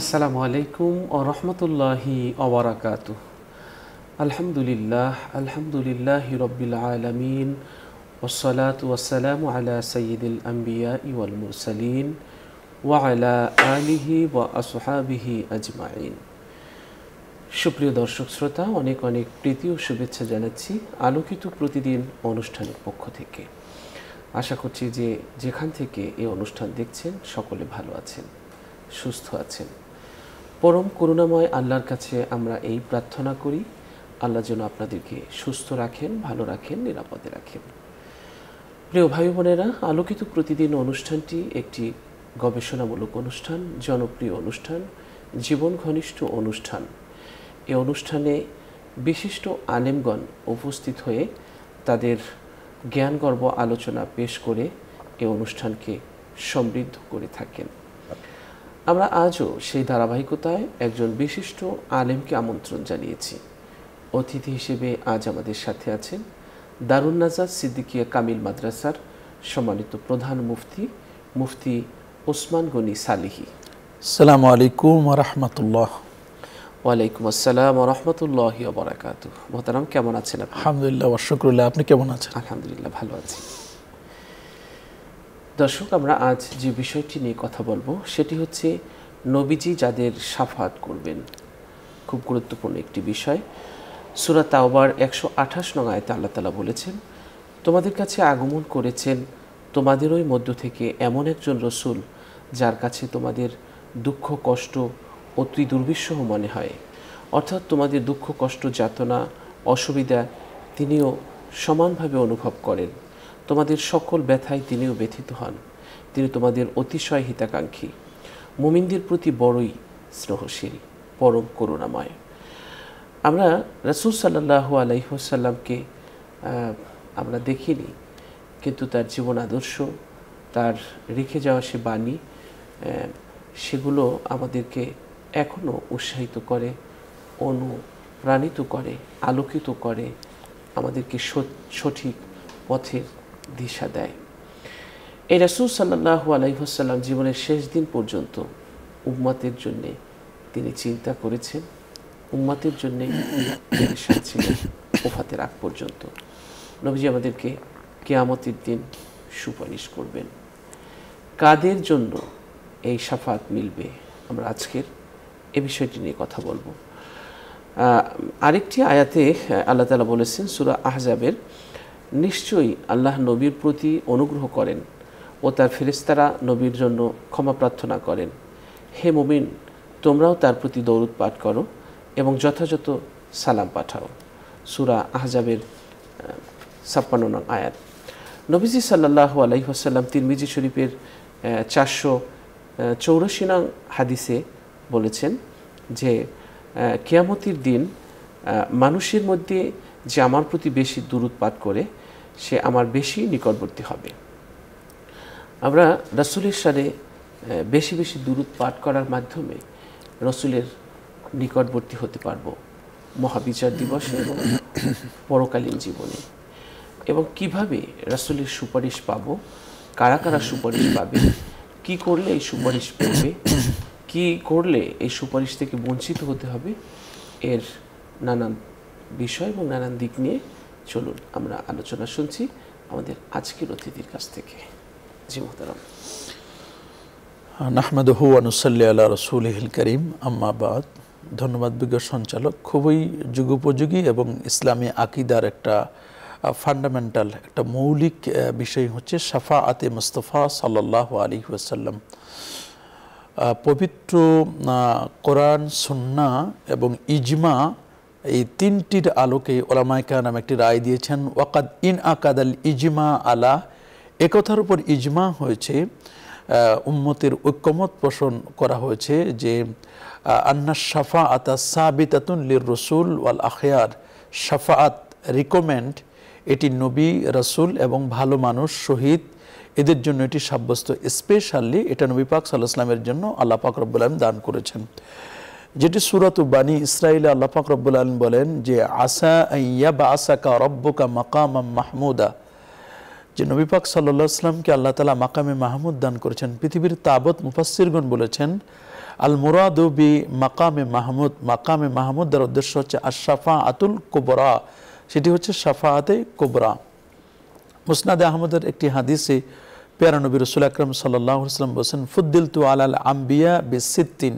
আসসালামু আলাইকুম ও রহমতুল্লাহি ওবারাকাতুহ। আলহামদুলিল্লাহি রব্বিল আলামিন ওয়াসসালাতু ওয়াসসালামু আলা সাইয়্যিদিল আম্বিয়া ওয়াল মুরসালিন ওয়া আলা আলিহি ওয়া আসহাবিহি আজমাইন। সুপ্রিয় দর্শক শ্রোতা, অনেক অনেক প্রীতি ও শুভেচ্ছা জানাচ্ছি আলোকিত প্রতিদিন অনুষ্ঠানের পক্ষ থেকে। আশা করছি যে যেখান থেকে এই অনুষ্ঠান দেখছেন সকলে ভালো আছেন, সুস্থ আছেন। পরম করুণাময় আল্লাহর কাছে আমরা এই প্রার্থনা করি, আল্লাহ যেন আপনাদেরকে সুস্থ রাখেন, ভালো রাখেন, নিরাপদে রাখেন। প্রিয় ভাই বোনেরা, আলোকিত প্রতিদিন অনুষ্ঠানটি একটি গবেষণামূলক অনুষ্ঠান, জনপ্রিয় অনুষ্ঠান, জীবন ঘনিষ্ঠ অনুষ্ঠান। এই অনুষ্ঠানে বিশিষ্ট আলেমগণ উপস্থিত হয়ে তাদের জ্ঞানগর্ভ আলোচনা পেশ করে এই অনুষ্ঠানকে সমৃদ্ধ করে থাকেন। আমরা আজও সেই ধারাবাহিকতায় একজন বিশিষ্ট আলেমকে আমন্ত্রণ জানিয়েছি। অতিথি হিসেবে আজ আমাদের সাথে আছেন দারুন নাজাত সিদ্দিকিয়া কামিল মাদ্রাসার সম্মানিত প্রধান মুফতি ওসমান গনি সালিহি। আসসালামু আলাইকুম ওয়া রাহমাতুল্লাহ। ওয়ালাইকুম আসসালাম ওয়া রাহমাতুল্লাহি ওয়া বারাকাতুহু। মোহতারাম, কেমন আছেন আপনি? আলহামদুলিল্লাহ ওয়া শুকরুল্লাহ। আপনি কেমন আছেন? আলহামদুলিল্লাহ, ভালো আছি। দর্শক, আমরা আজ যে বিষয়টি নিয়ে কথা বলবো সেটি হচ্ছে নবীজি যাদের শাফাত করবেন। খুব গুরুত্বপূর্ণ একটি বিষয়। সূরা তাওবার 128 নং আয়াতে আল্লাহ তাআলা বলেছেন, তোমাদের কাছে আগমন করেছেন তোমাদেরই মধ্য থেকে এমন একজন রসূল যার কাছে তোমাদের দুঃখ কষ্ট অতি দুর্বিষহ মনে হয়। অর্থাৎ তোমাদের দুঃখ কষ্ট যাতনা অসুবিধা তিনিও সমানভাবে অনুভব করেন। তোমাদের সকল ব্যথায় তিনিও ব্যথিত হন। তিনি তোমাদের অতিশয় হিতাকাঙ্ক্ষী, মুমিনদের প্রতি বড়ই স্নেহশীল, পরম করুণাময়। আমরা রাসূল সাল্লাল্লাহু আলাইহি ওয়াসাল্লামকে আমরা দেখিনি, কিন্তু তার জীবন আদর্শ, তার রেখে যাওয়া সে বাণী, সেগুলো আমাদেরকে এখনও উৎসাহিত করে, অনুপ্রাণিত করে, আলোকিত করে, আমাদেরকে সঠিক পথের দিশা দেয়। এই রাসূল সাল্লাল্লাহু আলাইহি ওয়াসাল্লাম জীবনের শেষ দিন পর্যন্ত উম্মতের জন্য তিনি চিন্তা করেছেন, উম্মতের জন্য তিনি ছিলেন ওফাতের আগ পর্যন্ত। নবীজি আমাদেরকে কিয়ামতের দিন সুপারিশ করবেন। কাদের জন্য এই শাফাত মিলবে, আমরা আজকের এ বিষয়টি নিয়ে কথা বলবো। আরেকটি আয়াতে আল্লাহ তাআলা বলেছেন সূরা আহজাবের, নিশ্চয়ই আল্লাহ নবীর প্রতি অনুগ্রহ করেন ও তার ফেরেশতারা নবীর জন্য ক্ষমা প্রার্থনা করেন। হে মুমিন, তোমরাও তার প্রতি দরুদ পাঠ করো এবং যথাযথ সালাম পাঠাও। সূরা আহজাবের 56 নং আয়াত। নবীজি সাল্লাল্লাহু আলাইহি ওয়াসাল্লাম তিরমিজি শরীফের 484 নং হাদিসে বলেছেন যে কিয়ামতের দিন মানুষের মধ্যে যে আমার প্রতি বেশি দুরূদ পাঠ করে সে আমার বেশি নিকটবর্তী হবে। আমরা রাসূলের সাথে বেশি বেশি দুরূদ পাঠ করার মাধ্যমে রাসূলের নিকটবর্তী হতে পারবো মহাবিচার দিবসে এবং পরকালীন জীবনে। এবং কিভাবে রাসূলের সুপারিশ পাবো, কারা কারা সুপারিশ পাবে, কি করলে এই সুপারিশ পেবে, কি করলে এই সুপারিশ থেকে বঞ্চিত হতে হবে, এর নানান বিষয় এবং নানান দিক নিয়ে চলুন আমরা আলোচনা শুনছি আমাদের আজকের অতিথির কাছ থেকে। জি মুহতারাম। নাহমাদুহু ওয়া নুসাল্লি আলা রাসূলিহিল কারীম, আম্মা বাদ। ধন্যবাদ বিজ্ঞ সঞ্চালক। খুবই যুগোপযোগী এবং ইসলামী আকীদার একটা ফান্ডামেন্টাল, একটা মৌলিক বিষয় হচ্ছে শাফাআতে মুস্তাফা সাল্লাল্লাহু আলাইহি ওয়াসাল্লাম। পবিত্র কোরআন, সুন্নাহ এবং ইজমা, এই তিনটির আলোকে ওলামায়ে কেরাম একটি রায় দিয়েছেন। ওয়াকাদ ইন আকাদাল ইজমা আলা, একথার উপর ইজমা হয়েছে, উম্মতের ঐক্যমত পোষণ করা হয়েছে যে আন্না শাফাআতা সাবিতাতুন লির রাসূল ওয়াল আখিয়ার, শাফাআত রিকমেন্ড, এটি নবী, রাসূল এবং ভালো মানুষ, শহীদ, এদের জন্য এটি সাব্যস্ত। স্পেশালি এটা নবী পাক সাল্লাল্লাহু আলাইহি ওয়াসাল্লামের জন্য আল্লাহ পাক রব্বুল আলামিন দান করেছেন, যেটি সূরাত বানী ইসরাঈলে আল্লাহ পাক রব্বুল আলামিন বলেন যে আসা আইয়াবআসাকা রাব্বুকা মাকামাম মাহমুদা, যে নবী পাক সাল্লাল্লাহু আলাইহি ওয়াসাল্লামকে আল্লাহ তাআলা মাকামে মাহমুদ দান করেছেন। পৃথিবীর তাবৎ মুফাসসিরগণ বলেছেন আল মুরাদু বি মাকামে মাহমুদ, মাকামে মাহমুদের উদ্দেশ্য হচ্ছে আশ-শাফাআতুল কুবরা, সেটি হচ্ছে শাফাআতে কুবরা। মুসনাদে আহমদের একটি হাদিসে প্যারা নবী রাসূল আকরাম সাল্লাল্লাহু আলাইহি ওয়াসাল্লাম বলেন, ফুদ্দিলতু আলাল আম্বিয়া বিসিত্তিন,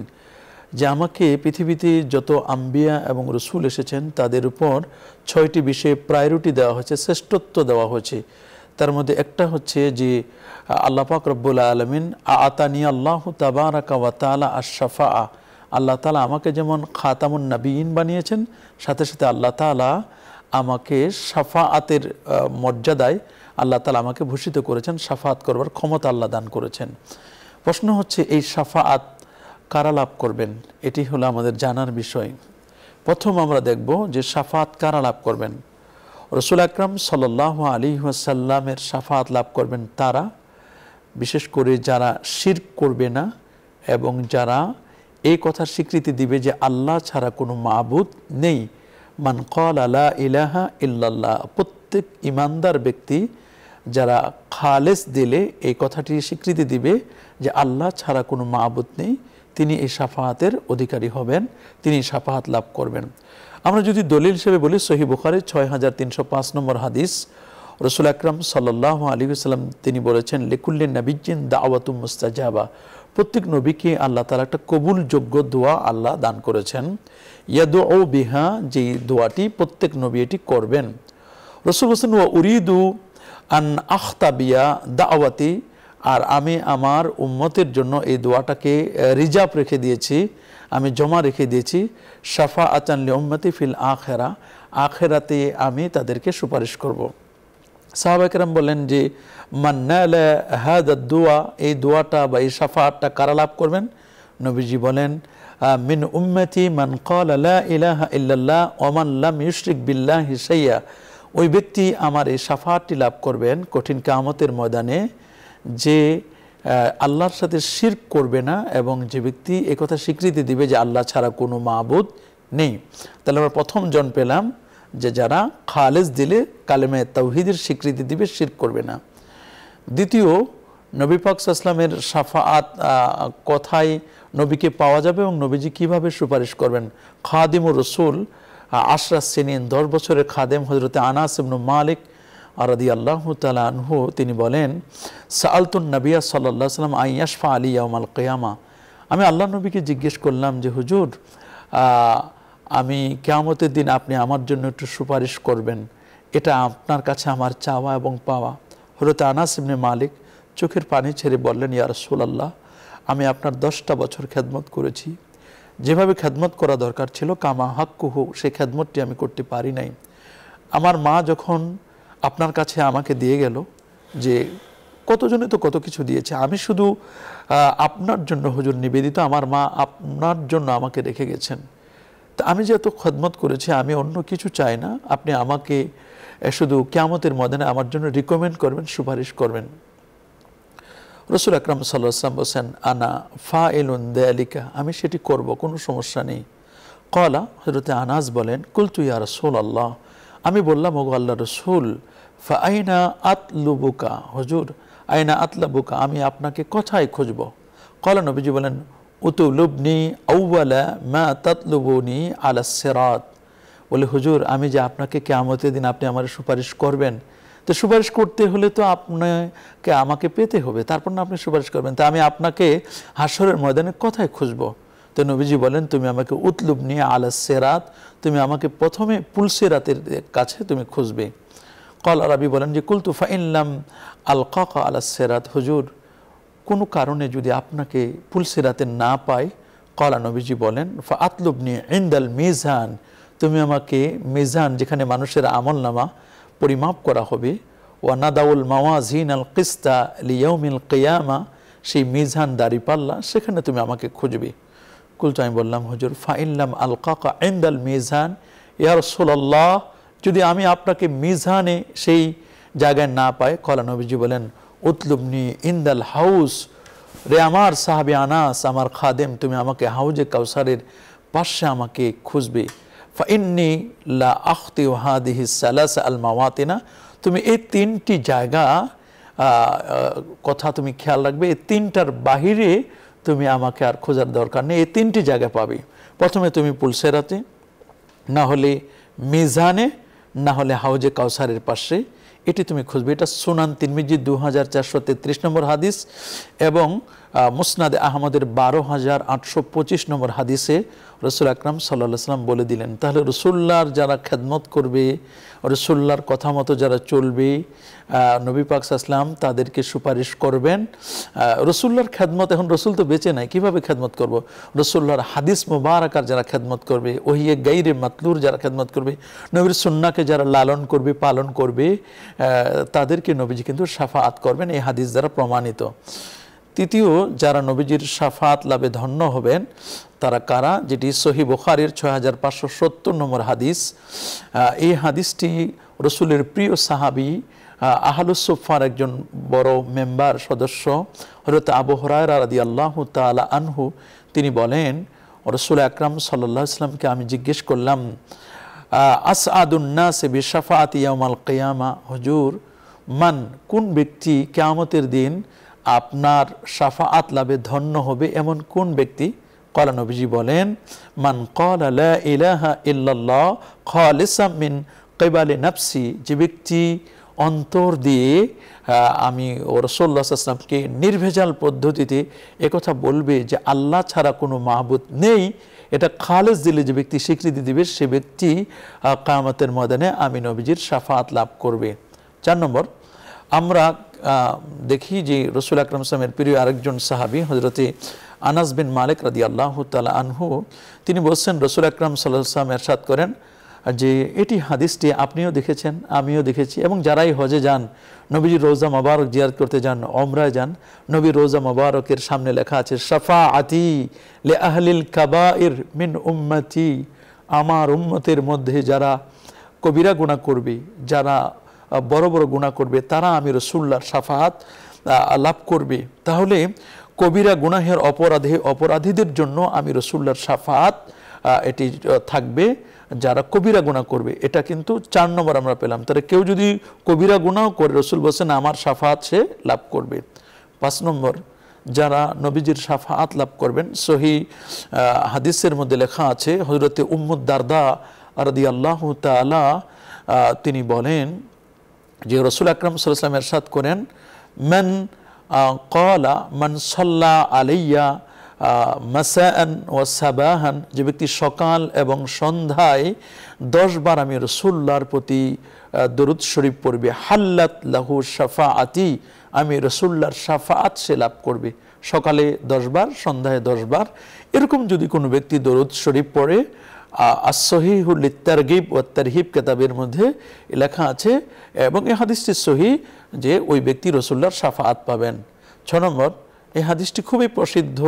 যে আমাকে পৃথিবীতে যত আম্বিয়া এবং রসুল এসেছেন তাদের উপর 6টি বিষয়ে প্রায়োরিটি দেওয়া হয়েছে, শ্রেষ্ঠত্ব দেওয়া হয়েছে। তার মধ্যে একটা হচ্ছে যে আল্লাহ পাক রব্বুল আলামিন আতানি আল্লাহু তাবারাকা ওয়া তাআলা আশ-শাফাআ, আল্লাহ তাআলা আমাকে যেমন খাতামুন নবিয়্যিন বানিয়েছেন, সাথে সাথে আল্লাহ তাআলা আমাকে শাফাআতের মর্যাদায় আল্লাহ তাআলা আমাকে ভূষিত করেছেন, শাফাআত করবার ক্ষমতা আল্লাহ দান করেছেন। প্রশ্ন হচ্ছে এই শাফাআত কারা লাভ করবেন, এটি হলো আমাদের জানার বিষয়। প্রথম আমরা দেখব যে শাফাআত কারা লাভ করবেন। রাসূল আকরাম সাল্লাল্লাহু আলাইহি ওয়াসাল্লামের শাফাআত লাভ করবেন তারা, বিশেষ করে যারা শিরক করবে না এবং যারা এই কথার স্বীকৃতি দিবে যে আল্লাহ ছাড়া কোনো মাবুদ নেই। মান ক্বালা লা ইলাহা ইল্লাল্লাহ, প্রত্যেক ইমানদার ব্যক্তি যারা খালেস দিলে এই কথাটি স্বীকৃতি দিবে যে আল্লাহ ছাড়া কোনো মাবুদ নেই, তিনি এই শাফাআতের অধিকারী হবেন, তিনি শাফাআত লাভ করবেন। আমরা যদি দলিল হিসেবে বলি, সহিহ বুখারী 6305 নম্বর হাদিস, রাসূল আকরাম সাল্লাল্লাহু আলাইহি ওয়াসাল্লাম তিনি বলেছেন, লিকুল্লি নাবিয়্যিন দাওয়াতুম মুস্তাজাবা, প্রত্যেক নবীকে আল্লাহ তাআলা একটা কবুলযোগ্য দোয়া আল্লাহ দান করেছেন। ইয়াদউ বিহা, যে দোয়াটি প্রত্যেক নবী এটি করবেন। রাসূল বলেন, ওয়া উরিদু আন আখতাবিয়া দাওয়াতি, আর আমি আমার উম্মতের জন্য এই দোয়াটাকে রিজার্ভ রেখে দিয়েছি, আমি জমা রেখে দিয়েছি, শাফাআতান লি উম্মতি ফিল আখিরা, আখিরাতে আমি তাদেরকে সুপারিশ করব। সাহাবা কেরাম বলেন যে মান নালা হাদা দুআ, এই দোয়াটা বা এই শাফাআতটা কারা লাভ করবেন? নবীজি বলেন, মিন উম্মতি মান ক্বালা লা ইলাহা ইল্লাল্লাহ ওয়া মান লাম ইউশরিক বিল্লাহি শাইয়া, ওই ব্যক্তি আমার এই শাফাআতটি লাভ করবেন কঠিন কিয়ামতের ময়দানে, যে আল্লাহর সাথে শিরক করবে না এবং যে ব্যক্তি একথা স্বীকৃতি দিবে যে আল্লাহ ছাড়া কোনো মাবুদ নেই। তাহলে আমরা প্রথম জন পেলাম যে যারা খালেস দিলে কালেমে তাওহীদের স্বীকৃতি দিবে, শিরক করবে না। দ্বিতীয়, নবী পাক সাল্লাল্লাহু আলাইহি ওয়াসাল্লামের শাফাআত কথায় নবীকে পাওয়া যাবে এবং নবীজি কিভাবে সুপারিশ করবেন। খাদিমুর রাসূল 10 সিনিন, 10 বছরের খাদেম হযরতে আনাস ইবনে মালিক রাদিয়াল্লাহু তাআলা আনহু তিনি বলেন, সাআলতুন নবিয়্য সাল্লাল্লাহু আলাইহি ওয়াসাল্লাম আন ইয়াশফা আলী ইয়াউমাল কিয়ামা, আমি আল্লাহর নবীকে জিজ্ঞেস করলাম যে হুজুর, আমি কিয়ামতের দিন আপনি আমার জন্য একটু সুপারিশ করবেন, এটা আপনার কাছে আমার চাওয়া এবং পাওয়া। হযরত আনাস ইবনে মালিক চোখের পানি ছেড়ে বললেন, ইয়া রাসূলুল্লাহ, আমি আপনার 10টা বছর খেদমত করেছি, যেভাবে খেদমত করা দরকার ছিল কামা হাক্কুহু, সেই খেদমতটি আমি করতে পারি নাই। আমার মা যখন আপনার কাছে আমাকে দিয়ে গেল, যে কতজনে তো কত কিছু দিয়েছে, আমি শুধু আপনার জন্য হুজুর নিবেদিত, আমার মা আপনার জন্য আমাকে রেখে গেছেন, তা আমি যে এত খেদমত করেছি আমি অন্য কিছু চাই না, আপনি আমাকে শুধু কিয়ামতের ময়দানে আমার জন্য রিকমেন্ড করবেন, সুপারিশ করবেন। রাসূল আকরাম সাল্লাল্লাহু আলাইহি ওয়াসাল্লাম বলেন, আনা ফাইলুন যালিকা, আমি সেটি করব, কোনো সমস্যা নেই। ক্বালা, হযরতে আনাস বলেন, কুলতু ইয়া রাসূলুল্লাহ, আমি বললাম, ওগো আল্লাহর রাসূল, ফা আইনা আতলুবুকা, হুজুর আইনা আতলাবুকা, আমি আপনাকে কোথায় খুঁজব? ক্বালা, নবীজি বলেন, উতুলুবনি আউওয়ালা মা তাতলুবুনি আলা সিরাত, বলে হুজুর আমি যে আপনাকে কিয়ামতের দিন আপনি আমার সুপারিশ করবেন, তো সুপারিশ করতে হলে তো আপনাকে আমাকে পেতে হবে, তারপর না আপনি সুপারিশ করবেন, তা আমি আপনাকে হাশরের ময়দানে কোথায় খুঁজব? তো নবীজি বলেন, তুমি আমাকে উতলুবনি আলা সিরাত, তুমি আমাকে প্রথমে পুলসিরাতের কাছে তুমি খুঁজবে। ক্বাল, রাবী বলেন যে কুলতু ফা ইন লাম আলকাকা আলা সিরাত, হুজুর কোনো কারণে যদি আপনাকে পুলসিরাতে না পাই, ক্বালা, নবীজি বলেন, ফা আতলুবনি ইনদাল মিজান, তুমি আমাকে মিজান, যেখানে মানুষের আমলনামা পরিমাপ করা হবে, ওয়া নাদাউল মাওয়াজিন আল কিসতা লিয়াউমিল কিয়ামা, সেই মিজান দাঁড়িপাল্লা, সেখানে তুমি আমাকে খুঁজবে। কুলতু, আমি বললাম, হুজুর ফা ইন লাম আলকাকা ইনদাল মিজান, ইয়া রাসূলুল্লাহ, যদি আমি আপনাকে মিজানে সেই জায়গায় না পাই, ক্বালা, নবীজি বলেন, উতলুবনি ইনদাল হাউস, রে আমার সাহাবী আনাস, আমার খাদেম, তুমি আমাকে হাউজে কাউসারের পাশে আমাকে খুঁজবে। ফা ইন্নী লা আখতিউ হাদিহি সালাসা আল মাওয়াতিনা, তুমি এই 3টি জায়গা কথা তুমি খেয়াল রাখবে, এই 3টার বাহিরে তুমি আমাকে আর খোঁজার দরকার নেই। এই তিনটি জায়গা পাবে। প্রথমে তুমি পুলসেরাতে, না হলে মিজানে, না হলে হাউজে কাউসারের পাশে, এটি তুমি খুঁজবে। এটা সুনান তিরমিজি 2433 নম্বর হাদিস এবং মুসনাদে আহমদের 12825 নম্বর হাদিসে রসুল আকরাম সাল্লাল্লাহু আলাইহি ওয়াসাল্লাম বলে দিলেন। তাহলে রসুল্লাহর যারা খেদমত করবে, রসুল্লাহর কথা মতো যারা চলবে, নবী পাক সাল্লাল্লাহু আলাইহি ওয়াসাল্লাম তাদেরকে সুপারিশ করবেন। রসুল্লাহর খেদমত, এখন রসুল তো বেঁচে নাই, কিভাবে খেদমত করব? রসুল্লাহর হাদিস মুবারাকার যারা খেদমত করবে, ওহিয়ে গাইরে মাতলুর যারা খেদমত করবে, নবীর সুন্নাহকে যারা লালন করবে, পালন করবে, তাদেরকে নবীজি কিন্তু শাফাআত করবেন, এই হাদিস দ্বারা প্রমাণিত। তৃতীয়, যারা নবীজির শাফাআত লাভে ধন্য হবেন তারা কারা? যেটি সহিহ বুখারীর 6570 নম্বর হাদিস। এই হাদিসটি রসুলের প্রিয় সাহাবী আহলুস সুফফার একজন বড় মেম্বার সদস্য হযরত আবু হুরায়রা রাদিয়াল্লাহু তাআলা আনহু, তিনি বলেন, রসুল আকরাম সাল্লাল্লাহু আলাইহি ওয়াসাল্লামকে আমি জিজ্ঞেস করলাম, আসআদুন নাস বিশাফাআতি ইয়াউমাল কিয়ামা, হুজুর, মান, কোন ব্যক্তি কিয়ামতের দিন আপনার শাফাআত লাভে ধন্য হবে, এমন কোন ব্যক্তি? ক্বালা, নবীজি বলেন, মান ক্বালা লা ইলাহা ইল্লাল্লাহ খালিসাম মিন কিবালি নাফসি, যে ব্যক্তি অন্তর দিয়ে আমি রাসূলুল্লাহ সাল্লাল্লাহু আলাইহি ওয়াসাল্লামকে নির্ভেজাল পদ্ধতিতে একথা বলবে যে আল্লাহ ছাড়া কোনো মাহবুদ নেই, এটা খালেস দিলে যে ব্যক্তি স্বীকৃতি দিবে, সে ব্যক্তি কিয়ামতের ময়দানে আমি নবীজির শাফাআত লাভ করবে। 4 নম্বর, আমরা দেখি যে রসুল আকরাম সাল্লাল্লাহু আলাইহি ওয়াসাল্লামের প্রিয় আরেকজন সাহাবী হযরতে আনাস বিন মালিক রাদিয়াল্লাহু তাআলা আনহু, তিনি বলছেন, রসুল আকরাম সাল্লাল্লাহু আলাইহি ওয়াসাল্লাম ইরশাদ করেন যে এটি হাদিসটি আপনিও দেখেছেন, আমিও দেখেছি, এবং যারাই হজে যান, নবীজির রওজা মোবারক জিয়ারত করতে যান, ওমরায় যান, নবীর রওজা মোবারকের সামনে লেখা আছে শাফাআতি লি আহলিল কাবাইর মিন উম্মতি, আমার উম্মতের মধ্যে যারা কবিরা গুনাহ করবে, যারা বড় বড় গুনাহ করবে, তারা আমি রাসূলুল্লাহর শাফাআত লাভ করবে। তাহলে কবিরা গুনাহের অপরাধীদের জন্য আমি রাসূলুল্লাহর শাফাআত এটি থাকবে, যারা কবিরা গুনাহ করবে। এটা কিন্তু 4 নম্বর আমরা পেলাম। তাহলে কেউ যদি কবিরা গুনাহ করে, রসুল বলছেন আমার শাফাআত সে লাভ করবে। 5 নম্বর, যারা নবীজির শাফাআত লাভ করবেন, সহিহ হাদিসের মধ্যে লেখা আছে, হযরতে উম্মু দারদা রাদিয়াল্লাহু তাআলা তিনি বলেন যে রসুল আকরাম সাল্লাল্লাহু আলাইহি ওয়াসাল্লাম ইরশাদ করেন, মান ক্বালা মান সাল্লা আলাইয়া মাসাআন ওয়া সাবাহান, যে ব্যক্তি সকাল এবং সন্ধ্যায় 10 বার আমি রাসূলুল্লাহর প্রতি দরুদ শরীফ পড়বে, হাল্লাত লাহু শাফাআতি, আমি রাসূলুল্লাহর শাফাআত সে লাভ করবে। সকালে 10 বার, সন্ধ্যায় 10 বার, এরকম যদি কোনো ব্যক্তি দরুদ শরীফ পড়ে, as-সহিহু লিত-তারগিব ওয়া তারহিব কিতাবের মধ্যে লেখা আছে, এবং এই হাদিসটি সহিহ, যে ওই ব্যক্তি রাসূলুল্লাহর শাফাআত পাবেন। 6 নম্বর, এই হাদিসটি খুবই প্রসিদ্ধ,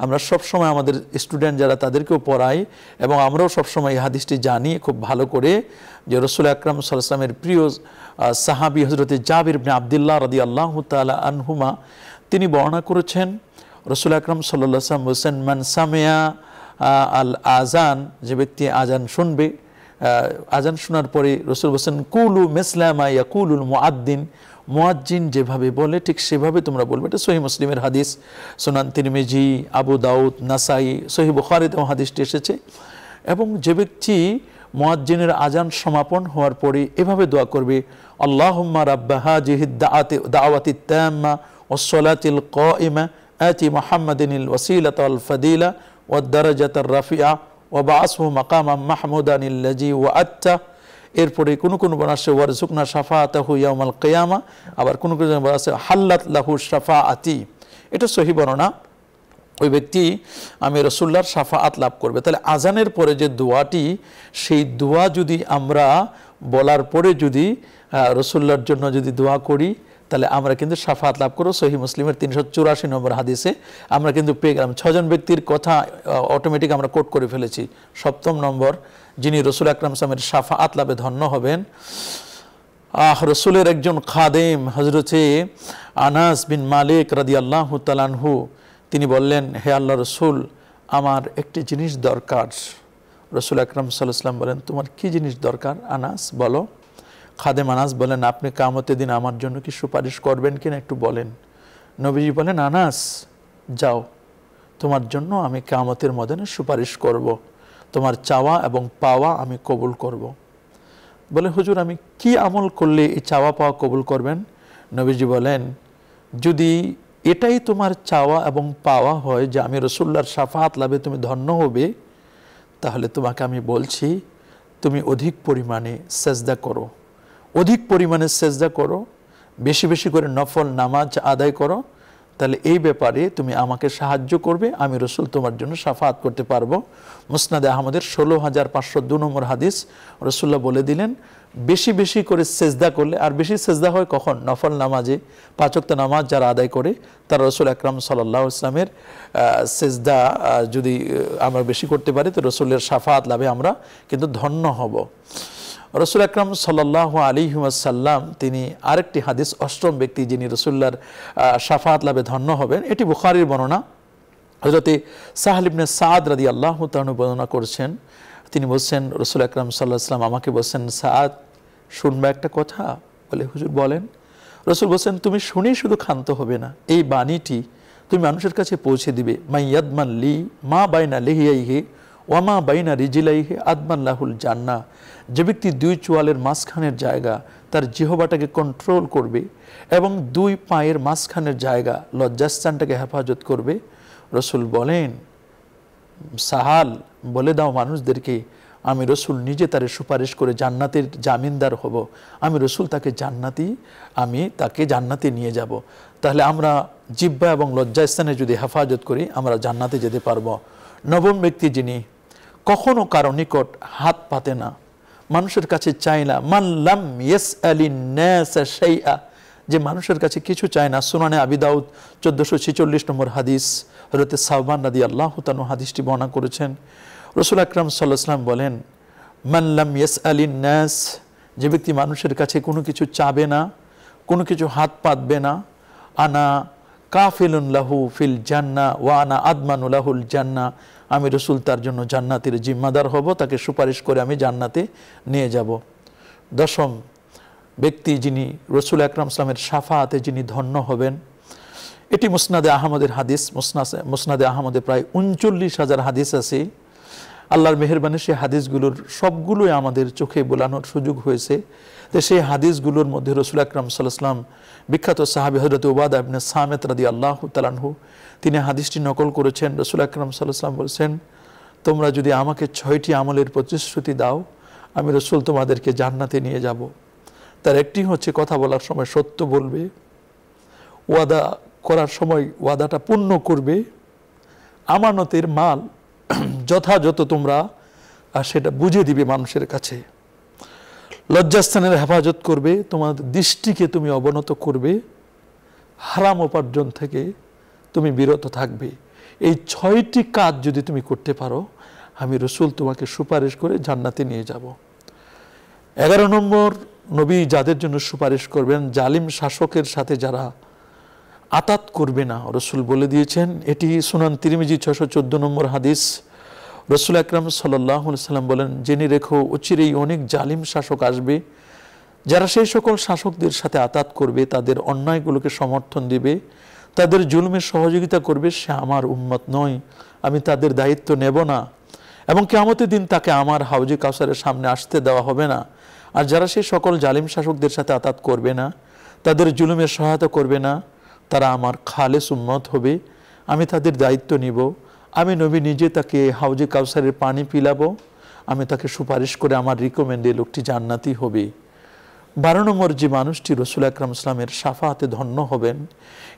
আমরা সবসময় আমাদের স্টুডেন্ট যারা তাদেরকেও পড়াই, এবং আমরাও সবসময় এই হাদিসটি জানি খুব ভালো করে, যে রসুল আকরাম সাল্লাল্লাহু আলাইহি ওয়াসাল্লামের প্রিয় সাহাবী হযরতে জাবির ইবনে আব্দুল্লাহ রাদিয়াল্লাহু তাআলা আনহুমা, তিনি বর্ণনা করেছেন, রসুল আকরাম সাল্লাল্লাহু আলাইহি ওয়াসাল্লাম বলেছেন, মান সামিয়া আল আজান, যে ব্যক্তি আজান শুনবে, আজান শোনার পরে রসুল বলেছেন, কুলু মিসলা মা ইয়াকুলুল মুআদ্দিন, মুয়াজ্জিন যেভাবে বলে ঠিক সেভাবে তোমরা বলবে। এটা সহিহ মুসলিমের হাদিস, সুনান তিরমিজি, আবু দাউদ, নাসাই, সহিহ বুখারীতেও হাদিসটি এসেছে। এবং যে ব্যক্তি মুয়াজ্জিনের আজান সমাপন হওয়ার পরে এভাবে দোয়া করবে, আল্লাহুম্মা রাব্বা হাযিহিদ দাওয়াতিত তাম্মা ওয়াস সালাতিল কাইমা আতি মুহাম্মাদিনিল ওয়াসিলাতা ওয়াল ফাদিলা ওয়াদ দারাজাতার রাফিআ ওয়া বা'আসহু মাকামান মাহমুদানিল্লাযী ওয়া'আতা। এরপরে কোনো কোনো বর্ণনা আছে ওয়ারযুকনা শাফাআতাহু ইয়াউমাল কিয়ামা, আবার কোনো কোনো বর্ণনা আছে হাল্লাত লাহু শাফাআতি। এটা সহিহ বর্ণনা, ওই ব্যক্তি আমি রাসূলুল্লাহর শাফাআত লাভ করবে। তাহলে আজানের পরে যে দোয়াটি, সেই দোয়া যদি আমরা বলার পরে যদি রাসূলুল্লাহর জন্য যদি দোয়া করি, তাহলে আমরা কিন্তু শাফাআত লাভ করব। সহিহ মুসলিমের 384 নম্বর হাদিসে আমরা কিন্তু পেয়ে গেলাম। 6 জন ব্যক্তির কথা অটোমেটিক আমরা কোট করে ফেলেছি। 7ম নম্বর, যিনি রসুল আকরাম সাল্লাল্লাহু আলাইহি ওয়াসাল্লামের শাফাআত লাভে ধন্য হবেন, রসুলের একজন খাদেম হযরতে আনাস বিন মালিক রাদিয়াল্লাহু তাআলা আনহু, তিনি বললেন, হে আল্লাহ রসুল, আমার একটি জিনিস দরকার। রসুল আকরাম সাল্লাল্লাহু আলাইহি ওয়াসাল্লাম বলেন, তোমার কি জিনিস দরকার আনাস, বলো। খাদেম আনাস বলেন, আপনি কিয়ামতের দিন আমার জন্য কি সুপারিশ করবেন কিনা একটু বলেন। নবীজি বলেন, আনাস যাও, তোমার জন্য আমি কিয়ামতের ময়দানে সুপারিশ করব, তোমার চাওয়া এবং পাওয়া আমি কবুল করব। বলে, হুজুর আমি কি আমল করলে এই চাওয়া পাওয়া কবুল করবেন? নবীজি বলেন, যদি এটাই তোমার চাওয়া এবং পাওয়া হয় যে আমি রাসূলুল্লাহর শাফাআত লাভে তুমি ধন্য হবে, তাহলে তোমাকে আমি বলছি তুমি অধিক পরিমাণে সেজদা করো, অধিক পরিমাণে সেজদা করো, বেশি বেশি করে নফল নামাজ আদায় করো, তাহলে এই ব্যাপারে তুমি আমাকে সাহায্য করবে, আমি রাসূল তোমার জন্য শাফাআত করতে পারবো। মুসনাদে আহমদের ১৬,৫০২ নম্বর হাদিস। রাসূলুল্লাহ বলে দিলেন, বেশি বেশি করে সেজদা করলে, আর বেশি সেজদা হয় কখন? নফল নামাজে। ৫ ওয়াক্ত নামাজ যারা আদায় করে তারা রাসূল আকরাম সাল্লাল্লাহু আলাইহি ওয়াসাল্লামের সেজদা যদি আমরা বেশি করতে পারি তো রাসূলের শাফাআত লাভে আমরা কিন্তু ধন্য হব। রাসূল আকরাম সাল্লাল্লাহু আলাইহি ওয়াসাল্লাম তিনি আরেকটি হাদিস, অষ্টম ব্যক্তি যিনি রাসূলুল্লাহর শাফাআত লাভে ধন্য হবেন, এটি বুখারীর বর্ণনা। হযরতে সাহল ইবনে সাদ রাদিয়াল্লাহু তাআলা বর্ণনা করেছেন, তিনি বলছেন রাসূল আকরাম সাল্লাল্লাহু আলাইহি ওয়াসাল্লাম আমাকে বলছেন, সাদ শুনবা একটা কথা? বলে, হুজুর বলেন। রাসূল বলছেন, তুমি শুনেই শুধু ক্ষান্ত হবে না, এই বাণীটি তুমি মানুষের কাছে পৌঁছে দিবে। মাইয়াদমান লি মা বাইনা লিহিয়াইহি ওয়া মা বাইনা রিজলাইহি আদমান লাহুল জান্নাহ। যে ব্যক্তি দুই চোয়ালের মাঝখানের জায়গা তার জিহবাটাকে কন্ট্রোল করবে এবং দুই পায়ের মাঝখানের জায়গা লজ্জাস্থানটাকে হেফাজত করবে, রাসূল বলেন, সাহাল বলে দাও মানুষদেরকে আমি রাসূল নিজে তারে সুপারিশ করে জান্নাতের জামিনদার হব, আমি রাসূল তাকে জান্নাতে নিয়ে যাব। তাহলে আমরা জিহ্বা এবং লজ্জাস্থানে যদি হেফাজত করি আমরা জান্নাতে যেতে পারবো। নবম ব্যক্তি যিনি কখনো কারো নিকট হাত পাতে না, মানুষের কাছে চায় না। মান লাম ইয়াসআলিন নাস শাইআ, যে মানুষের কাছে কিছু চায় না। সুনানে আবি দাউদ ১৪৪৬ নম্বর হাদিস, হযরতে সাওবান রাদিয়াল্লাহু তাআলা হাদিসটি বর্ণনা করেছেন। রাসূল আকরাম সাল্লাল্লাহু আলাইহি ওয়াসাল্লাম বলেন, মান লাম ইয়াসআলিন নাস, যে ব্যক্তি মানুষের কাছে কোনো কিছু চাবে না, কোনো কিছু হাত পাতবে না, আনা কাফিলুন লাহু ফিল জান্নাহ ওয়া আনা আদমানু লাহুল জান্নাহ, আমি রাসূল তার জন্য জান্নাতের জিম্মাদার হব, তাকে সুপারিশ করে আমি জান্নাতে নিয়ে যাব। দশম ব্যক্তি যিনি রাসূল আকরাম সাল্লাল্লাহু আলাইহি ওয়াসাল্লামের শাফাআতে যিনি ধন্য হবেন, এটি মুসনাদে আহমদের হাদিস। মুসনাদে আহমদে প্রায় ৩৯,০০০ হাদিস আছে। আল্লাহর মেহেরবানি সেই হাদিসগুলোর সবগুলোই আমাদের চোখে বোলানোর সুযোগ হয়েছে। তো সেই হাদিসগুলোর মধ্যে রাসূল আকরাম সাল্লাল্লাহু আলাইহি ওয়াসাল্লাম বিখ্যাত সাহাবী হযরত উবাদা ইবনে সামিত রাদিয়াল্লাহু তাআলা আনহু তিনি হাদিসটি নকল করেছেন। রাসূল আকরাম সাল্লাল্লাহু আলাইহি ওয়াসাল্লাম বলেছেন, তোমরা যদি আমাকে ৬টি আমলের প্রতিশ্রুতি দাও আমি রাসূল তোমাদেরকে জান্নাতে নিয়ে যাব। তার একটি হচ্ছে কথা বলার সময় সত্য বলবে, ওয়াদা করার সময় ওয়াদাটা পূর্ণ করবে, আমানতের মাল যথাযথ তোমরা সেটা বুঝে দিবে মানুষের কাছে, লজ্জাস্থানের হেফাজত করবে, তোমার দৃষ্টিকে তুমি অবনত করবে, হারাম উপার্জন থেকে তুমি বিরত থাকবে। এই ৬টি কাজ যদি তুমি করতে পারো আমি রাসূল তোমাকে সুপারিশ করে জান্নাতে নিয়ে যাব। ১১ নম্বর নবী যাদের জন্য সুপারিশ করবেন, জালিম শাসকের সাথে যারা আতাত করবে না। রাসূল বলে দিয়েছেন, এটি সুনান তিরমিজি ৬১৪ নম্বর হাদিস। রাসূল আকরাম সাল্লাল্লাহু আলাইহি ওয়াসাল্লাম বলেন, জেনে রেখো অচিরেই অনেক জালিম শাসক আসবে, যারা সেই সকল শাসকদের সাথে আতাত করবে, তাদের অন্যায়গুলোকে সমর্থন দিবে, তাদের জুলুমের সহযোগিতা করবে, সে আমার উম্মত নয়, আমি তাদের দায়িত্ব নেব না, এবং কিয়ামতের দিন তাকে আমার হাউজে কাউসারের সামনে আসতে দেওয়া হবে না। আর যারা সেই সকল জালিম শাসকদের সাথে আতাত করবে না, তাদের জুলুমের সহায়তা করবে না, তারা আমার খালেস উম্মত হবে, আমি তাদের দায়িত্ব নিব, আমি নবী নিজে তাকে হাউজে কাউসারের পানি পিলাবো, আমি তাকে সুপারিশ করে আমার রিকমেন্ডে লোকটি জান্নাতি হবে। ১২ নম্বর যে মানুষটি রাসূল আকরাম ইসলামের শাফাআতে ধন্য হবেন,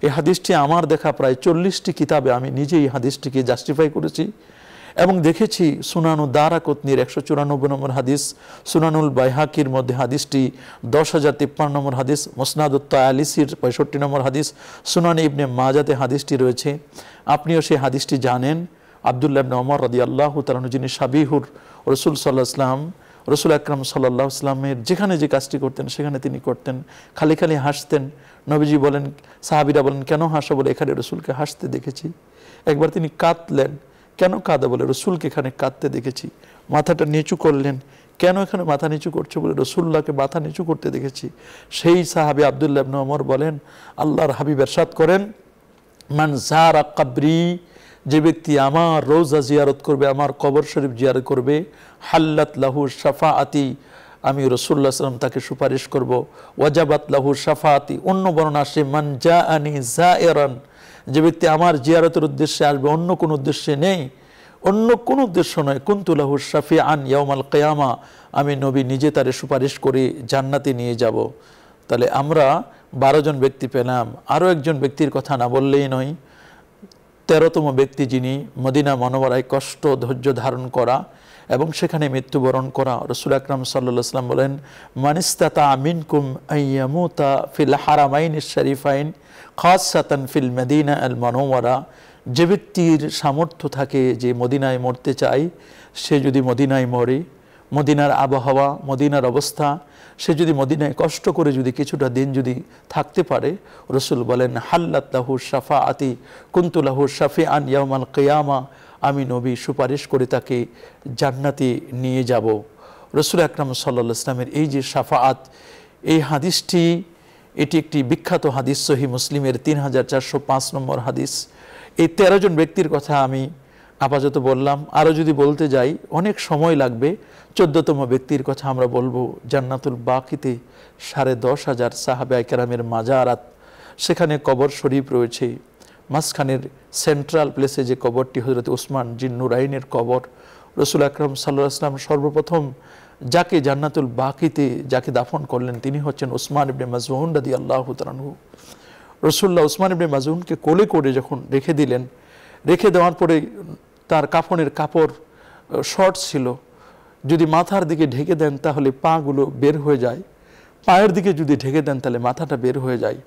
এই হাদিসটি আমার দেখা প্রায় ৪০টি কিতাবে আমি নিজেই এই হাদিসটিকে জাস্টিফাই করেছি এবং দেখেছি। সুনানু দারাকুতনির ১৯৪ নম্বর হাদিস, সুনানুল বাইহাকির মধ্যে হাদিসটি ১০,০৫৩ নম্বর হাদিস, মুসনাদুত তায়ালিসির ৬৫ নম্বর হাদিস, সুনানে ইবনে মাজাতে হাদিসটি রয়েছে। আপনিও সেই হাদিসটি জানেন। আব্দুল্লাহ ইবনে ওমর রাদিয়াল্লাহু তাআলা আনহু যিনি সাবিহুর রাসূল সাল্লাল্লাহু আলাইহি ওয়াসাল্লাম, রাসূল আকরাম সাল্লাল্লাহু আলাইহি ওয়াসাল্লামের যেখানে যে কাজটি করতেন সেখানে তিনি করতেন, খালি খালি হাসতেন। নবীজি বলেন, সাহাবীরা বলেন কেন হাসো? বলে এখানে রাসূলকে হাসতে দেখেছি। একবার তিনি কাঁদলেন, কেন কাঁদে? বলে রাসূলকে এখানে কাঁদতে দেখেছি। মাথাটা নিচু করলেন, কেন এখানে মাথা নিচু করছো? বলে রাসূলুল্লাহকে মাথা নিচু করতে দেখেছি। সেই সাহাবী আব্দুল্লাহ ইবনে ওমর বলেন, আল্লাহর হাবিব ইরশাদ করেন, মান যারা কবরি, যে ব্যক্তি আমার রোজা জিয়ারত করবে, আমার কবর শরীফ জিয়ারত করবে, হাল্লাত লাহু শাফাআতি, আমি রাসূলুল্লাহ সাল্লাল্লাহু আলাইহি ওয়াসাল্লাম তাকে সুপারিশ করব। ওয়াজাবাত লাহু শাফাআতি, অন্য বর্ণনা আসে মান জাআনি যায়রান, যে ব্যক্তি আমার জিয়ারতের উদ্দেশ্যে আসবে, অন্য কোন উদ্দেশ্যে নেই, অন্য কোন উদ্দেশ্য নয়, কুনতু লাহু শাফিআন ইয়াউমাল কিয়ামা, আমি নবী নিজে তারে সুপারিশ করে জান্নাতে নিয়ে যাব। তাহলে আমরা 12 জন ব্যক্তি পেলাম। আরও একজন ব্যক্তির কথা না বললেই নয়, 13তম ব্যক্তি যিনি মদিনা মনোবরায় কষ্ট ধৈর্য ধারণ করা এবং সেখানে মৃত্যুবরণ করা। রাসূল আকরাম সাল্লাল্লাহু আলাইহি ওয়াসাল্লাম বলেন, মানিস্তাতা মিনকুম আইয়ামুতা ফিল হারামাইনিশ শরীফাইন খাসসাতান ফিল মদিনা আল মুনাওয়ারা, যে ব্যক্তির সামর্থ্য থাকে যে মদিনায় মরতে চায়, সে যদি মদিনায় মরে, মদিনার আবহাওয়া, মদিনার অবস্থা, সে যদি মদিনায় কষ্ট করে যদি কিছুটা দিন যদি থাকতে পারে, রাসূল বলেন হাল্লাত লাহু শাফাআতি কুনতু লাহু শাফিআন ইয়াউমাল কিয়ামা, আমি নবী সুপারিশ করে তাকে জান্নাতে নিয়ে যাব। রাসূল আকরাম সাল্লাল্লাহু আলাইহি ওয়াসাল্লামের এই যে শাফাআত, এই হাদিসটি এটি একটি বিখ্যাত হাদিস, সহিহ মুসলিমের 3405 নম্বর হাদিস। এই 13 জন ব্যক্তির কথা আমি আপাতত বললাম, আরও যদি বলতে যাই অনেক সময় লাগবে। 14তম ব্যক্তির কথা আমরা বলবো, জান্নাতুল বাকিতে 10,500 সাহাবায়ে কেরামের মাজারাত, সেখানে কবর শরীফ রয়েছে। মাঝখানের সেন্ট্রাল প্লেসে যে কবরটি হযরত উসমান জিন নুরাইনের কবর, রাসূল আকরাম সাল্লাল্লাহু আলাইহি ওয়াসাল্লাম সর্বপ্রথম যাকে জান্নাতুল বাকিতে যাকে দাফন করলেন তিনি হচ্ছেন উসমান ইবনে মাযউন রাদিয়াল্লাহু তাআলা আনহু। রাসূলুল্লাহ উসমান ইবনে মাযউনকে কোলে করে যখন রেখে দিলেন, রেখে দেওয়ার পরে তার কাফনের কাপড় শর্ট ছিল, যদি মাথার দিকে ঢেকে দেন তাহলে পাগুলো বের হয়ে যায়, পায়ের দিকে যদি ঢেকে দেন তাহলে মাথাটা বের হয়ে যায়।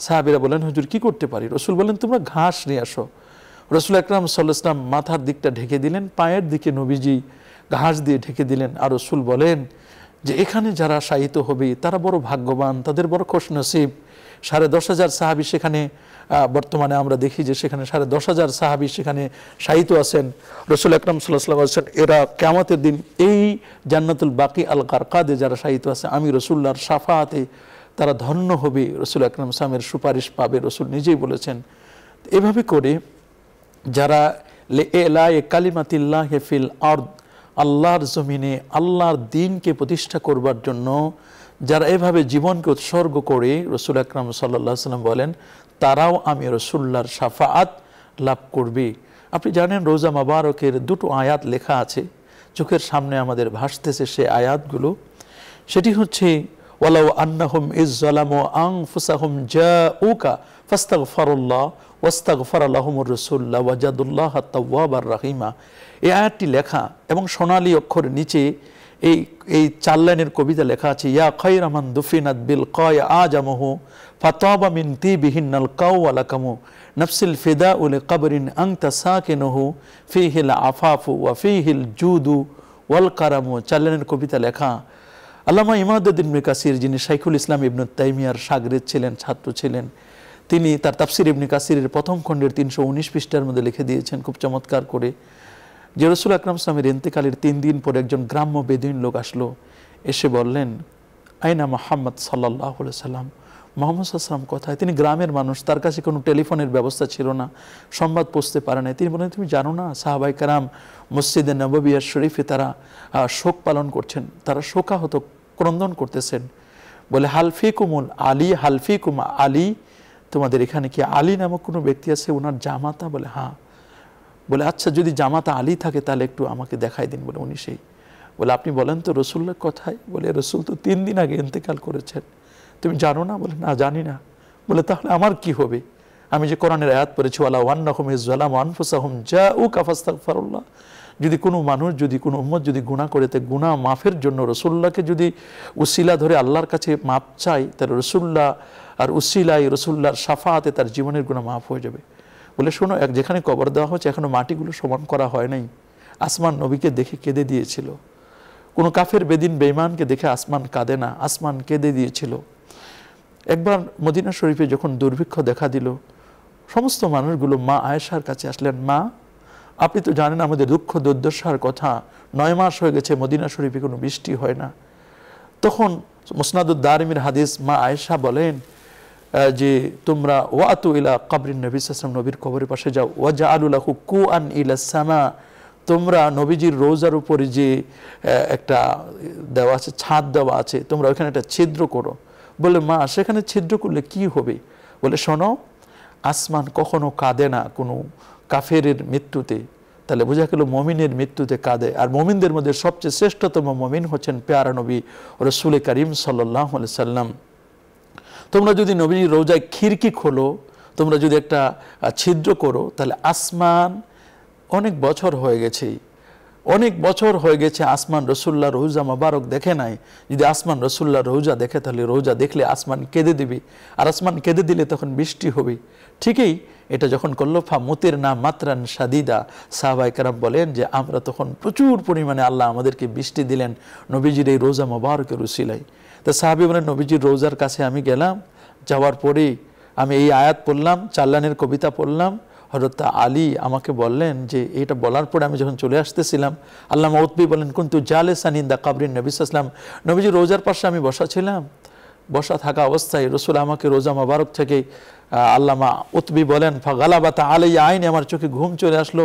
সাহাবীরা বলেন, হুজুর কি করতে পারি? রাসূল বলেন, তোমরা ঘাস নিয়ে আসো। রাসূল আকরাম সাল্লাল্লাহু আলাইহি ওয়াসাল্লাম মাথার দিকটা ঢেকে দিলেন, পায়ের দিকে নবীজি ঘাস দিয়ে ঢেকে দিলেন। আর রাসূল বলেন যে এখানে যারা শায়িত হবে তারা বড় ভাগ্যবান, তাদের বড় খুশনসিব। 10,500 সাহাবী সেখানে, বর্তমানে আমরা দেখি যে সেখানে 10,500 সাহাবী সেখানে শায়িত আছেন। রাসূল আকরাম সাল্লাল্লাহু আলাইহি ওয়াসাল্লাম বলেন, এরা কিয়ামতের দিন এই জান্নাতুল বাকি আল গারকাদে যারা শায়িত আছে, আমি রাসূলুল্লাহর শাফাআতে তারা ধন্য হবে, রাসূল আকরাম সাল্লামের সুপারিশ পাবে। রাসূল নিজেই বলেছেন। এভাবে করে যারা লিইলা'i কালিমাতিল্লাহি ফিল আরদ, আল্লাহর জমিনে আল্লাহর দ্বীনকে প্রতিষ্ঠা করবার জন্য যারা এভাবে জীবনকে উৎসর্গ করে, রাসূল আকরাম সাল্লাল্লাহু আলাইহি ওয়াসাল্লাম বলেন তারাও আমি রাসূলুল্লাহর শাফাআত লাভ করবে। আপনি জানেন রোজা মোবারকের 2টো আয়াত লেখা আছে, চোখের সামনে আমাদের ভাসতেছে সেই আয়াতগুলো। সেটি হচ্ছে ওয়ালাউ আন্নাহুম ইয যালামু আনফুসাহুম জাউকা ফাস্তাগফিরুল্লাহ ওয়াস্তাগফারা লাহুমুর রাসূল ওয়াজাদুল্লাহ তাওয়াবার রাহিমা। এই আয়াতটি লেখা এবং সোনালী অক্ষরের নিচে এই 4 লাইনের কবিতা লেখা আছে, ইয়া খায়রা মান দুফিনাত বিল কায় আজামহু ফাতাবা মিন তিবিহিনাল কাউ ওয়ালাকামু নাফসিল ফিদাউ লিকবরিন আনতা সাকিনুহু ফিহিল আফাফু ওয়া ফিহিল জুদু ওয়াল কারামু। 4 লাইনের কবিতা লেখা। আল্লামা ইমাদউদ্দিন ইবনে কাসির, যিনি শাইখুল ইসলাম ইবনে তাইমিয়ার শাগরেদ ছিলেন, ছাত্র ছিলেন, তিনি তার তাফসির ইবনে কাসিরের প্রথম খণ্ডের 319 পৃষ্ঠার মধ্যে লিখে দিয়েছেন খুব চমৎকার করে যে রাসূল আকরাম সাল্লাল্লাহু আলাইহি ওয়াসাল্লামের ইন্তেকালের 3 দিন পরে একজন গ্রাম্য বেদুইন লোক আসলো, এসে বললেন, আইনা মুহাম্মদ সাল্লাল্লাহু আলাইহি ওয়াসাল্লাম, মুহাম্মদ সাল্লাল্লাহু আলাইহি ওয়াসাল্লাম কোথায়? তিনি গ্রামের মানুষ, তার কাছে কোনো টেলিফোনের ব্যবস্থা ছিল না, সংবাদ পৌঁছতে পারে নাই। তিনি বলেন, তুমি জানো না সাহাবায়ে কেরাম মসজিদে নববিয়া শরীফে তারা শোক পালন করছেন, তারা শোকাহত ক্রন্দন করতেছেন। বলে হালফিকুমুল আলী, হালফিকুম আলী, তোমাদের এখানে কি আলী নামক কোনো ব্যক্তি আছে, ওনার জামাতা? বলে হ্যাঁ। বলে আচ্ছা, যদি জামাতা আলী থাকে তাহলে একটু আমাকে দেখাই দিন। বলে উনি সেই। বলে আপনি বলেন তো রাসূলুল্লাহ কোথায়? বলে রাসূল তো 3 দিন আগে ইন্তেকাল করেছেন, তুমি জানো না? বলে না, জানি না। বলে তাহলে আমার কি হবে? আমি যে কোরআনের আয়াত পড়েছি, ওয়ালা ওয়ান্নাহুম ইয যালামু আনফুসাহুম জাউকা ফাস্তাগফিরুল্লাহ, যদি কোনো মানুষ, যদি কোনো উম্মত যদি গুনাহ করে, তে গুনাহ মাফের জন্য রাসূলুল্লাহকে যদি উসিলা ধরে আল্লাহর কাছে মাপ চাই, তাহলে রাসূলুল্লাহ আর উসিলায় রাসূলুল্লাহর শাফাআতে তার জীবনের গুনাহ মাফ হয়ে যাবে। বলে শোনো, যেখানে কবর দেওয়া হচ্ছে এখনো মাটিগুলো সমান করা হয় নাই। আসমান নবীকে দেখে কেঁদে দিয়েছিল। কোনো কাফের বেদিন বেঈমানকে দেখে আসমান কাঁদে না, আসমান কেঁদে দিয়েছিল। একবার মদিনা শরীফে যখন দুর্ভিক্ষ দেখা দিল, সমস্ত মানুষগুলো মা আয়েশার কাছে আসলেন, মা আপনি তো জানেন আমাদের দুঃখ দুর্দশার কথা, 9 মাস হয়ে গেছে মদিনা শরীফে কোনো বৃষ্টি হয় না। তখন মুসনাদুদ দারিমির হাদিস, মা আয়েশা বলেন যে তোমরা ওয়াতু ইলা কাবরিন নবী সাল্লাল্লাহু আলাইহি ওয়াসাল্লাম, নবীর কবরের পাশে যাও, ওয়াজআলু লাহু কুআন ইলা সামা, তোমরা নবীজির রোজার উপরে যে একটা দেওয়া আছে, ছাদ দেওয়া আছে, তোমরা ওখানে একটা ছিদ্র করো। বলে মা সেখানে ছিদ্র করলে কি হবে? বলে শোনো, আসমান কখনো কাঁদে না কোনো কাফেরের মৃত্যুতে, তাহলে বোঝা গেল মমিনের মৃত্যুতে কাঁদে। আর মমিনদের মধ্যে সবচেয়ে শ্রেষ্ঠতম মমিন হচ্ছেন পেয়ারা নবী রাসূল করিম সাল্লাল্লাহু আলাইহি সাল্লাম। তোমরা যদি নবীর রোজায় খিড়কি খোলো, তোমরা যদি একটা ছিদ্র করো, তাহলে আসমান অনেক বছর হয়ে গেছে, অনেক বছর হয়ে গেছে আসমান রসুল্লাহ রোজা মোবারক দেখে নাই। যদি আসমান রসুল্লাহ রোজা দেখে, তাহলে রোজা দেখলে আসমান কেঁদে দিবে, আর আসমান কেঁদে দিলে তখন বৃষ্টি হবে। ঠিকই এটা যখন করলো, ফা মুতির না মাত্রান সাদিদা, সাহাবায়ে কেরাম বলেন যে আমরা তখন প্রচুর পরিমাণে আল্লাহ আমাদেরকে বৃষ্টি দিলেন নবীজির এই রোজা মোবারকের উসিলায়। তো সাহাবী বলেন নবীজির রোজার কাছে আমি গেলাম, যাওয়ার পরে আমি এই আয়াত পড়লাম, চাল্লানের কবিতা পড়লাম। হযরত আলী আমাকে বললেন যে এটা বলার পরে আমি যখন চলে আসতেছিলাম, আল্লামা উতবি বলেন কুনতু জালিসান ইনদা কাবরিন নবী সাল্লাল্লাহু আলাইহি ওয়াসাল্লাম, নবীজির রোজার পাশে আমি বসা ছিলাম। বসা থাকা অবস্থায় রসুল আমাকে রোজা মোবারক থেকে, আল্লামা উতবি বলেন ফাগালাবাতা আলাইয়া আইনি, আমার চোখে ঘুম চলে আসলো।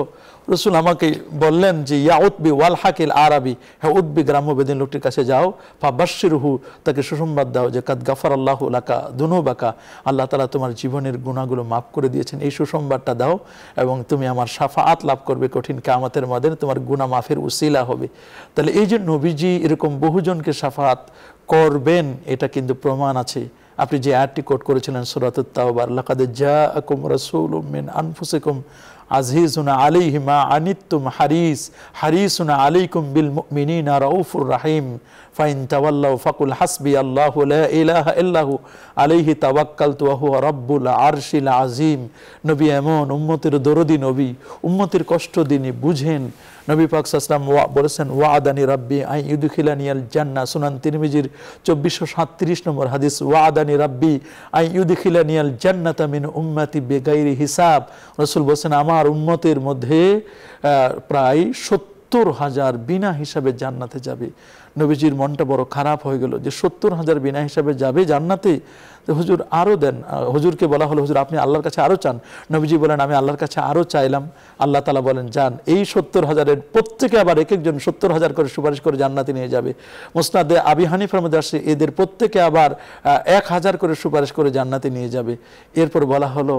রসুল আমাকে বললেন যে ইয়া উতবি ওয়াল হাকিল আরবি, হ্যাঁ উতবি গ্রাম্যবেদিন লোকটির কাছে যাও, ফাবাশশিরহু, তাকে সুসংবাদ দাও যে কাদ গাফারাল্লাহু লাকা দুনুবাকা, আল্লাহ তাআলা তোমার জীবনের গুনাহগুলো মাফ করে দিয়েছেন, এই সুসংবাদটা দাও এবং তুমি আমার শাফাআত লাভ করবে, কঠিন কিয়ামতের ময়দানে তোমার গুনাহ মাফের উসিলা হবে। তাহলে এই যে নবীজি এরকম বহুজনকে শাফাআত করবেন, এটা কিন্তু প্রমাণ আছে। আপনি যে আয়াতটি কোট করেছিলেন সূরাতুত তাওবার, লাকাদ জাআকুম রাসূলুম মিন আনফুসিকুম আজিজুন আলাইহি মা আনিতুম হারিসুন আলাইকুম বিল মুমিনিনা রাউফুর রাহিম, ফাইন তাওয়াল্লাউ ফাকুল হাসবি আল্লাহু লা ইলাহা ইল্লাহু আলাইহি তাওয়াক্কালতু ওয়া হুয়া রাব্বুল আরশিল আযীম। নবী এমন উম্মতের দরদি নবী, উম্মতের কষ্ট তিনি বুঝেন। নবী পাক সাল্লাল্লাহু আলাইহি ওয়াসাল্লাম বলেছেন ওয়াদানি রাব্বি আই ইউদখিলানিয়াল জান্নাহ, সুনান তিরমিজির 2437 নম্বর হাদিস, ওয়াদানি রাব্বি আই ইউদখিলানিয়াল জান্নাতা মিন উম্মতি বিগাইরি হিসাব। রাসূল বলেছেন আমার উম্মতের মধ্যে প্রায় 70,000 বিনা হিসাবে জান্নাতে যাবে। নবীজির মনটা বড় খারাপ হয়ে গেল যে 70,000 বিনা হিসাবে যাবে জান্নাতে, তো হুজুর আরও দেন। হুজুরকে বলা হলো হুজুর আপনি আল্লাহর কাছে আরও চান। নবীজি বলেন আমি আল্লাহর কাছে আরও চাইলাম। আল্লাহ তাআলা বলেন যান, এই 70,000-এর প্রত্যেকে আবার এক একজন 70,000 করে সুপারিশ করে জান্নাতে নিয়ে যাবে। মুসনাদে আবি হানিফার মধ্যে আসছে এদের প্রত্যেকে আবার 1000 করে সুপারিশ করে জান্নাতে নিয়ে যাবে। এরপর বলা হলো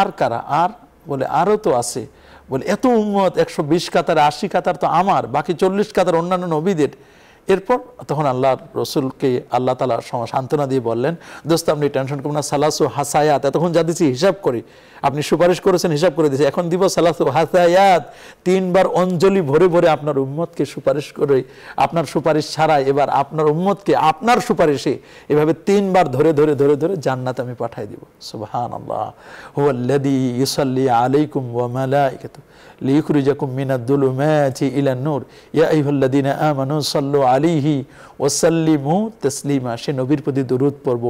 আর কারা? আর বলে আরও তো আছে। বলে এত উম্মত, 120 কাতার 80 কাতার তো আমার, বাকি 40 কাতার অন্যান্য নবীদের। এরপর তখন আল্লাহর রসুলকে আল্লাহ তাআলা সান্ত্বনা দিয়ে বললেন দোস্ত আপনি টেনশন করুন না, সালাসু হাসায়াত, এতক্ষণ যা দিচ্ছি হিসাব করি, আপনি সুপারিশ করেছেন হিসাব করে দিয়েছি, এখন দিব সালাসু হাসায়াত, 3 বার অঞ্জলি ভরে ভরে আপনার উম্মতকে সুপারিশ করে, আপনার সুপারিশ ছাড়াই এবার আপনার উম্মতকে আপনার সুপারিশে এভাবে 3 বার ধরে ধরে ধরে ধরে জান্নাত আমি পাঠাই দিব। সুবহানাল্লাহ, হুয়াল্লাযী ইউসাল্লি আলাইকুম ওয়া মালাইকাতুহু লিইখরিজাকুম মিনাদ দুলুমাতি ইলান নূর ইয়া আইয়ুহাল্লাযীনা আমানু সাল্লু আলাইহি ওয়া সাল্লিমু তাসলিমা। সে নবীর প্রতি দরুদ পড়ব,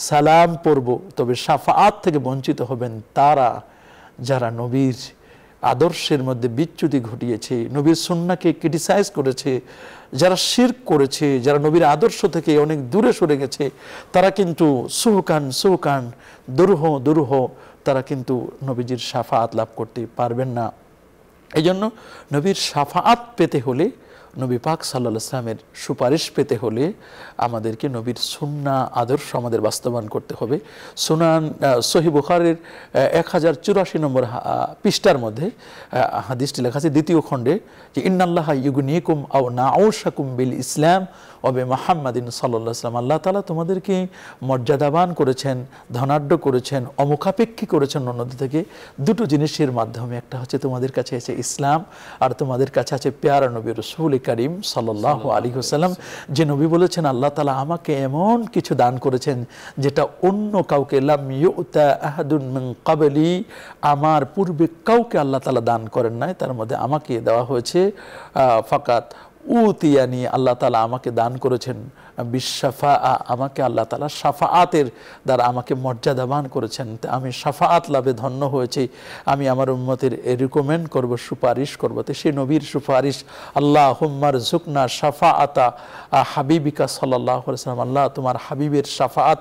সালাম পড়ব, তবে শাফাআত থেকে বঞ্চিত হবেন তারা যারা নবীর আদর্শের মধ্যে বিচ্যুতি ঘটিয়েছে, নবীর সুন্নাহকে ক্রিটিসাইজ করেছে, যারা শিরক করেছে, যারা নবীর আদর্শ থেকে অনেক দূরে সরে গেছে, তারা কিন্তু সুহকান দুরূহ তারা কিন্তু নবীজির শাফাআত লাভ করতে পারবেন না। এই জন্য নবীর শাফাআত পেতে হলে, নবী পাক সাল্লাল্লাহু আলাইহি ওয়াসাল্লামের সুপারিশ পেতে হলে আমাদেরকে নবীর সুন্নাহ আদর্শ আমাদের বাস্তবায়ন করতে হবে। সুনান সহিহ বুখারীর 1084 নম্বর পৃষ্ঠার মধ্যে হাদিসটি লেখা আছে দ্বিতীয় খণ্ডে যে ইন্নাল্লাহা ইউগনিকুম আও নাউশাকুম বিল ইসলাম ওয়া বিমুহাম্মাদিন সাল্লাল্লাহু আলাইহি ওয়াসাল্লাম। আল্লাহ তাআলা তোমাদেরকে মর্যাদাবান করেছেন, ধনাঢ্য করেছেন, অমুখাপেক্ষী করেছেন অন্যদের থেকে দুটো জিনিসের মাধ্যমে। একটা হচ্ছে তোমাদের কাছে আছে ইসলাম, আর তোমাদের কাছে আছে পেয়ারা নবী রাসূল করিম সাল্লাল্লাহু আলাইহি ওয়াসাল্লাম, যে নবী বলেছেন আল্লাহ তাআলা আমাকে এমন কিছু দান করেছেন যেটা অন্য কাউকে, লাম ইউতা আহাদুন মিন ক্বাবলি, আমার পূর্বে কাউকে আল্লাহ তাআলা দান করেন নাই, তার মধ্যে আমাকে দেওয়া হয়েছে। ফাকাত উতিয়ানি, আল্লাহ তাআলা আমাকে দান করেছেন বিশাফা, আমাকে আল্লাহ তাআলা শাফাআতের দ্বারা আমাকে মর্যাদাবান করেছেন। আমি শাফাআত লাভে ধন্য হয়েছি, আমি আমার উম্মতের রিকমেন্ড করব, সুপারিশ করব। তো সে নবীর সুপারিশ, আল্লাহুম্মা রযুকনা শাফাআতা হাবিবিকা সাল্লাল্লাহু আলাইহি ওয়াসাল্লাম, আল্লাহ তোমার হাবিবের শাফাআত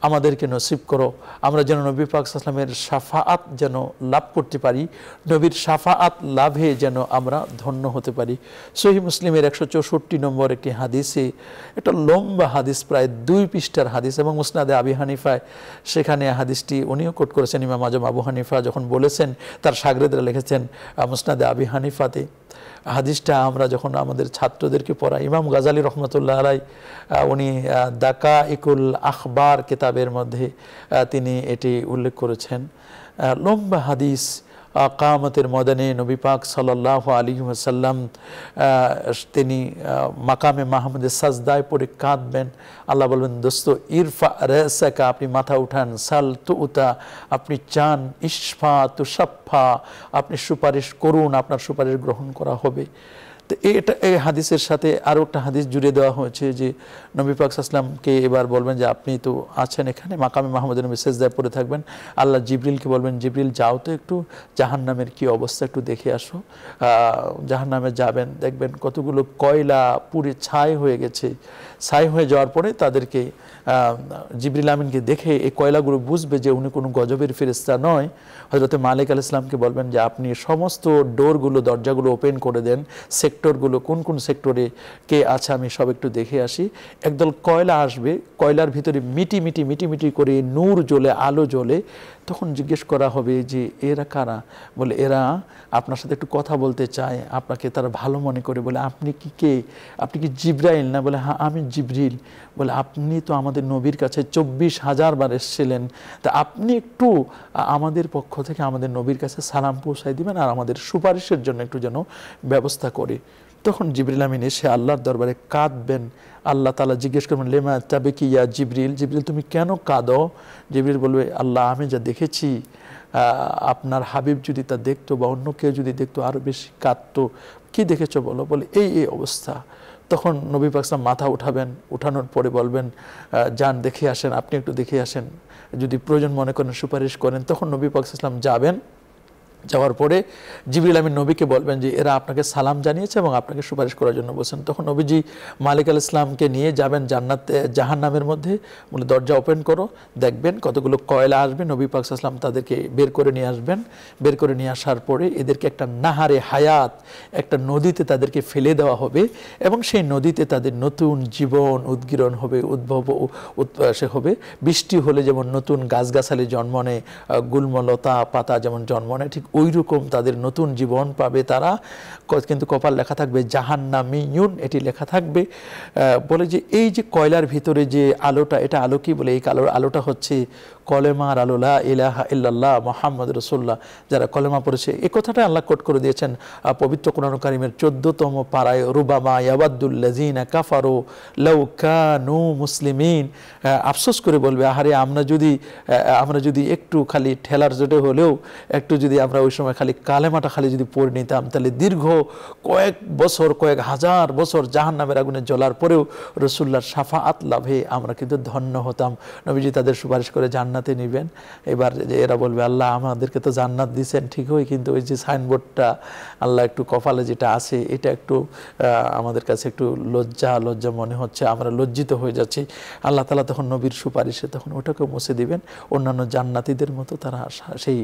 আমাদেরকে নসিব করো, আমরা যেন নবী পাক সাল্লাল্লাহু আলাইহি ওয়াসাল্লামের শাফাআত যেন লাভ করতে পারি, নবীর শাফাআত লাভে যেন আমরা ধন্য হতে পারি। সহিহ মুসলিমের 164 নম্বর একটি হাদিসে, একটা লম্বা হাদিস, প্রায় 2 পৃষ্ঠার হাদিস, এবং মুসনাদে আবি হানিফায় সেখানে হাদিসটি উনিও কোট করেছেন। ইমাম আজম আবু হানিফা যখন বলেছেন, তার শাগরেদরা লিখেছেন মুসনাদে আবি হানিফাতে। হাদিসটা আমরা যখন আমাদের ছাত্রদেরকে পড়াই, ইমাম গাজালি রহমতুল্লাহ আলাই উনি দাকাইকুল আখবার কিতাবের মধ্যে তিনি এটি উল্লেখ করেছেন। লম্বা হাদিস, কামতের ময়দানে নবী পাক সাল্লাল্লাহু আলাইহি ওয়াসাল্লাম তিনি মাকামে মাহমুদে সাজদায় পড়ে কাঁদবেন। আল্লাহ বলবেন, দোস্ত ইরফা রাসাকা, আপনি মাথা উঠান, সাল তুতা, আপনি চান, ইশফা তুশাফা, আপনি সুপারিশ করুন, আপনার সুপারিশ গ্রহণ করা হবে। তো এটা এই হাদিসের সাথে আরও একটা হাদিস জুড়ে দেওয়া হয়েছে যে নবী পাক সাল্লাল্লাহু আলাইহি ওয়াসাল্লামকে এবার বলবেন যে আপনি তো আছেন এখানে মাকামে মাহমুদের নবী সেজদায় পড়ে থাকবেন, আল্লাহ জিবরিলকে বলবেন, জিবরিল যাও তো একটু জাহান্নামের কি অবস্থা একটু দেখে আসো। জাহান্নামে যাবেন, দেখবেন কতগুলো কয়লা পুড়ে ছাই হয়ে গেছে। ছাই হয়ে যাওয়ার পরে তাদেরকে জিবরিল আমিনকে দেখে এই কয়লাগুলো বুঝবে যে উনি কোনো গজবের ফেরেশতা নয়। হযরতে মালিক আলাইহিস সালামকে বলবেন যে আপনি সমস্ত ডোরগুলো, দরজাগুলো ওপেন করে দেন, সেক্টরগুলো কোন কোন সেক্টরে কে আছে আমি সব একটু দেখে আসি। একদল কয়লা আসবে, কয়লার ভিতরে মিটি মিটি মিটি মিটি করে নূর জ্বলে, আলো জ্বলে। তখন জিজ্ঞেস করা হবে যে এরা কারা? বলে এরা আপনার সাথে একটু কথা বলতে চায়, আপনাকে তারা ভালো মনে করে। বলে আপনি কি কে? আপনি কি জিবরাইল না? বলে হ্যাঁ আমি জিবরিল। বলে আপনি তো আমাদের নবীর কাছে 24,000 বার এসেছিলেন, তা আপনি একটু আমাদের পক্ষ থেকে আমাদের নবীর কাছে সালাম পৌঁছায় দিবেন আর আমাদের সুপারিশের জন্য একটু যেন ব্যবস্থা করে। তখন জিবরিল আমিন এসে আল্লাহর দরবারে কাঁদবেন। আল্লাহ তাআলা জিজ্ঞেস করবেন, লেমা তাবিকি ইয়া জিবরিল, জিবরিল তুমি কেন কাঁদো? জিবরিল বলবে, আল্লাহ আমি যা দেখেছি আপনার হাবিব যদি তা দেখতো বা অন্য কেউ যদি দেখতো আরো বেশি কাঁদতো। কি দেখেছো বলো? বলে এই এই অবস্থা। তখন নবী পাক সাল্লাল্লাহু আলাইহি ওয়াসাল্লাম মাথা উঠাবেন, উঠানোর পরে বলবেন, যান দেখে আসেন, আপনি একটু দেখে আসেন, যদি প্রয়োজন মনে করেন সুপারিশ করেন। তখন নবী পাক সাল্লাল্লাহু আলাইহি ওয়াসাল্লাম যাবেন। যাওয়ার পরে জিবরিল আমিন নবীকে বলবেন যে এরা আপনাকে সালাম জানিয়েছে এবং আপনাকে সুপারিশ করার জন্য বলছেন। তখন নবীজি মালিক আলাইহিস সালামকে নিয়ে যাবেন জান্নাতে, জাহান্নামের মধ্যে, বলে দরজা ওপেন করো। দেখবেন কতগুলো কয়লা আসবে, নবী পাক সাল্লাল্লাহু আলাইহি ওয়াসাল্লাম তাদেরকে বের করে নিয়ে আসবেন। বের করে নিয়ে আসার পরে এদেরকে একটা নাহারে হায়াত, একটা নদীতে তাদেরকে ফেলে দেওয়া হবে এবং সেই নদীতে তাদের নতুন জীবন উদ্গীরণ হবে, উদ্ভাসে হবে। বৃষ্টি হলে যেমন নতুন গাছগাছালি জন্ম নেয়, গুল্মলতা পাতা যেমন জন্ম নেয়, ঠিক ওই রকম তাদের নতুন জীবন পাবে তারা। কিন্তু কপাল লেখা থাকবে জাহান্নামিয়ুন, এটি লেখা থাকবে। বলে যে এই যে কয়লার ভিতরে যে আলোটা, এটা আলো কি? বলে এই আলোটা হচ্ছে কলেমার আলো, লা ইলাহা ইল্লাল্লাহ মুহাম্মদ রাসূলুল্লাহ। যারা কলেমা পড়েছে, এই কথাটা আল্লাহ কোট করে দিয়েছেন পবিত্র কোরআন কারীমের 14তম পারায়, রুবামা ইয়াওয়াদ্দুল্লাযিনা কাফারু লাউ কানু মুসলিমিন। আফসোস করে বলবে, আহারে আমরা যদি একটু খালি ঠেলার জোটে হলেও একটু যদি আমরা ওই সময় খালি কালেমাটা খালি যদি পড়ে নিতাম, তাহলে দীর্ঘ কয়েক বছর, কয়েক হাজার বছর জাহান্নামের আগুনে জ্বলার পরেও রাসূলুল্লাহর শাফাআত লাভে আমরা কিন্তু ধন্য হতাম। নবীজি তাদের সুপারিশ করে জান্নাতে নেবেন। এবার এরা বলবে, আল্লাহ আমাদেরকে তো জান্নাত দিয়েছেন ঠিকই, কিন্তু ওই যে সাইনবোর্ডটা আল্লাহ একটু কপালে যেটা আছে এটা একটু আমাদের কাছে একটু লজ্জা মনে হচ্ছে, আমরা লজ্জিত হয়ে যাচ্ছি। আল্লাহ তাআলা তখন নবীর সুপারিশে তখন ওটাকে মুছে দিবেন। অন্যান্য জান্নাতীদের মতো তারা সেই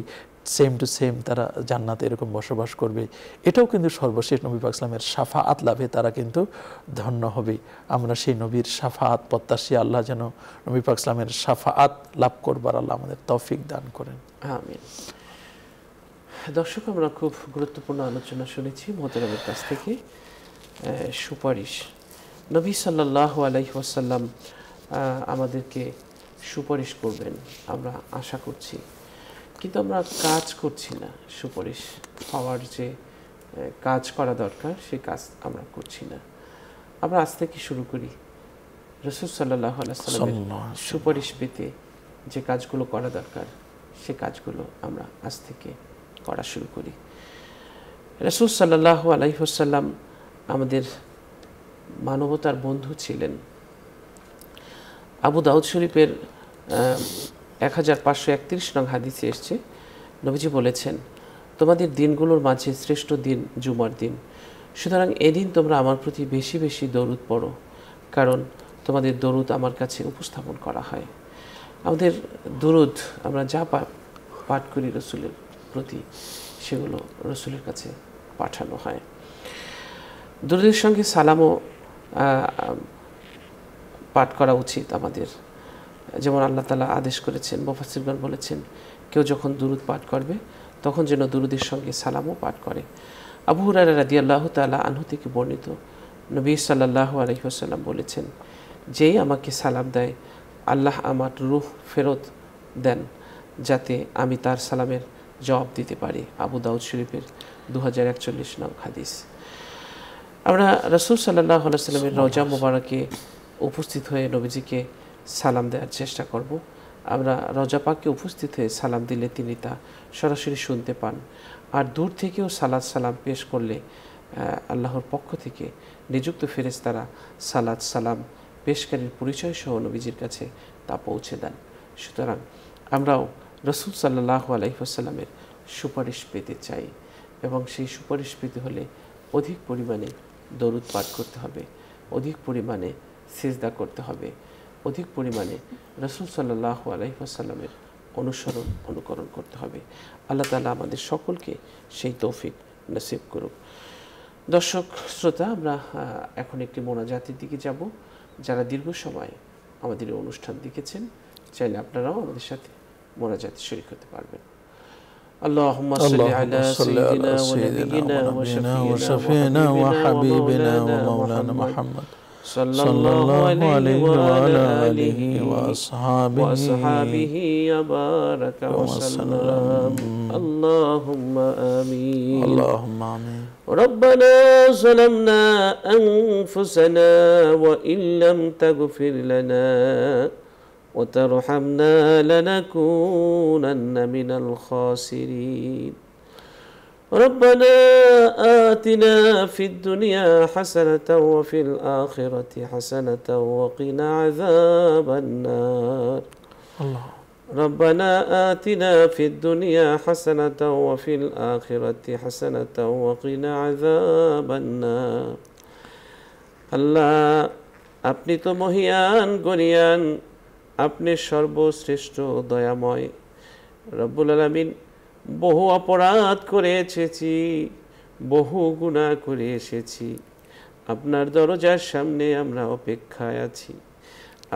সেম টু সেম তারা জান্নাতে এরকম বসবাস করবে। এটাও কিন্তু সর্বশেষ নবী পাক সাল্লাল্লাহু আলাইহি ওয়াসাল্লামের শাফাআত লাভে তারা কিন্তু ধন্য হবে। আমরা সেই নবীর শাফাআত প্রত্যাশী, আল্লাহ যেন নবী পাক সাল্লাল্লাহু আলাইহি ওয়াসাল্লামের শাফাআত লাভ করবার আল্লাহ আমাদের তৌফিক দান করেন। আমিন। দর্শক, আমরা খুব গুরুত্বপূর্ণ আলোচনা শুনেছি মোহতারামের কাছ থেকে। সুপারিশ, নবী সাল্লাল্লাহু আলাইহি ওয়াসাল্লাম আমাদেরকে সুপারিশ করবেন আমরা আশা করছি, কিন্তু আমরা কাজ করছি না। সুপারিশ হওয়ার যে কাজ করা দরকার সেই কাজ আমরা করছি না। আমরা আজ থেকে শুরু করি রাসূল সাল্লাল্লাহু আলাইহি ওয়াসাল্লামের সুপারিশ পেতে যে কাজগুলো করা দরকার সে কাজগুলো আমরা আজ থেকে করা শুরু করি। রাসূল সাল্লাল্লাহু আলাইহি ওয়াসাল্লাম আমাদের মানবতার বন্ধু ছিলেন। আবু দাউদ শরীফের 1531 নং হাদিসে এসছে, নবীজি বলেছেন, তোমাদের দিনগুলোর মাঝে শ্রেষ্ঠ দিন জুমার দিন, সুতরাং এদিন তোমরা আমার প্রতি বেশি বেশি দরুদ পড়ো, কারণ তোমাদের দরুদ আমার কাছে উপস্থাপন করা হয়। আমাদের দুরূদ আমরা যা পাঠ করি রসুলের প্রতি, সেগুলো রসুলের কাছে পাঠানো হয়। দুরূদের সঙ্গে সালামও পাঠ করা উচিত আমাদের। যেমন আল্লাহ তাআলা আদেশ করেছেন, মুফাসসিরগণ বলেছেন, কেউ যখন দুরূদ পাঠ করবে তখন যেন দুরূদের সঙ্গে সালামও পাঠ করে। আবু হুরায়রা রাদিয়াল্লাহু তাআলা আনহু থেকে বর্ণিত, নবী সাল্লাল্লাহু আলাইহি ওয়াসাল্লাম বলেছেন, যেই আমাকে সালাম দেয় আল্লাহ আমার রূহ ফেরত দেন যাতে আমি তার সালামের জবাব দিতে পারি। আবু দাউদ শরীফের 2041 নং হাদিস। আমরা রাসূল সাল্লাল্লাহু আলাইহি ওয়াসাল্লামের রওজা মোবারকে উপস্থিত হয়ে নবীজিকে সালাম দেওয়ার চেষ্টা করব। আমরা রওজা পাকে উপস্থিত হয়ে সালাম দিলে তিনি তা সরাসরি শুনতে পান। আর দূর থেকেও সালাত সালাম পেশ করলে আল্লাহর পক্ষ থেকে নিযুক্ত ফেরেশতারা সালাত সালাম পেশকারীর পরিচয় সহ নবীজির কাছে তা পৌঁছে দেন। সুতরাং আমরাও রাসূল সাল্লাল্লাহু আলাইহি ওয়াসাল্লামের সুপারিশ পেতে চাই, এবং সেই সুপারিশ পেতে হলে অধিক পরিমাণে দরুদ পাঠ করতে হবে, অধিক পরিমাণে সিজদা করতে হবে, অধিক পরিমাণে রাসূল সাল্লাল্লাহু আলাইহি ওয়াসাল্লামের অনুকরণ করতে হবে। আল্লাহ তাআলা আমাদের সকলকে সেই তৌফিক নসিব করুক। দর্শক শ্রোতা, আমরা এখন একটি মোনাজাতের দিকে যাব। যারা দীর্ঘ সময় আমাদের এই অনুষ্ঠান দেখেছেন, চাইলে আপনারাও আমাদের সাথে মোনাজাতে শরীক হতে পারবেন। আল্লাহুম্মা সাল্লি আলা সাইয়্যিদিনা ওয়া নাবিয়িনা ওয়া শাফিঈনা ওয়া হাবিবিনা ওয়া মাওলানা মুহাম্মদ সাল্লাল্লাহু আলাইহি ওয়া আলা আলিহি ওয়া আসহাবিহি ওয়া বারাকা ওয়া সাল্লাম। আল্লাহুম্মা আমিন। আল্লাহুম্মা আমিন। ربنا ظلمنا أنفسنا وإن لم تغفر لنا وترحمنا لنكونن من الخاسرين. ربنا آتنا في الدنيا حسنة وفي الآخرة حسنة وقنا عذاب النار. الله. ربنا آتنا في الدنيا حسنة وفي الآخرة حسنة وقنا عذاب النار. আল্লাহ, আপনি তো মহিয়ান গনিয়ান, আপনি সর্বশ্রেষ্ঠ দয়াময়। রব্বুল আলামিন, বহু অপরাধ করে এসেছি, বহু গুনাহ করে এসেছি, আপনার দরজার সামনে আমরা অপেক্ষায় আছি।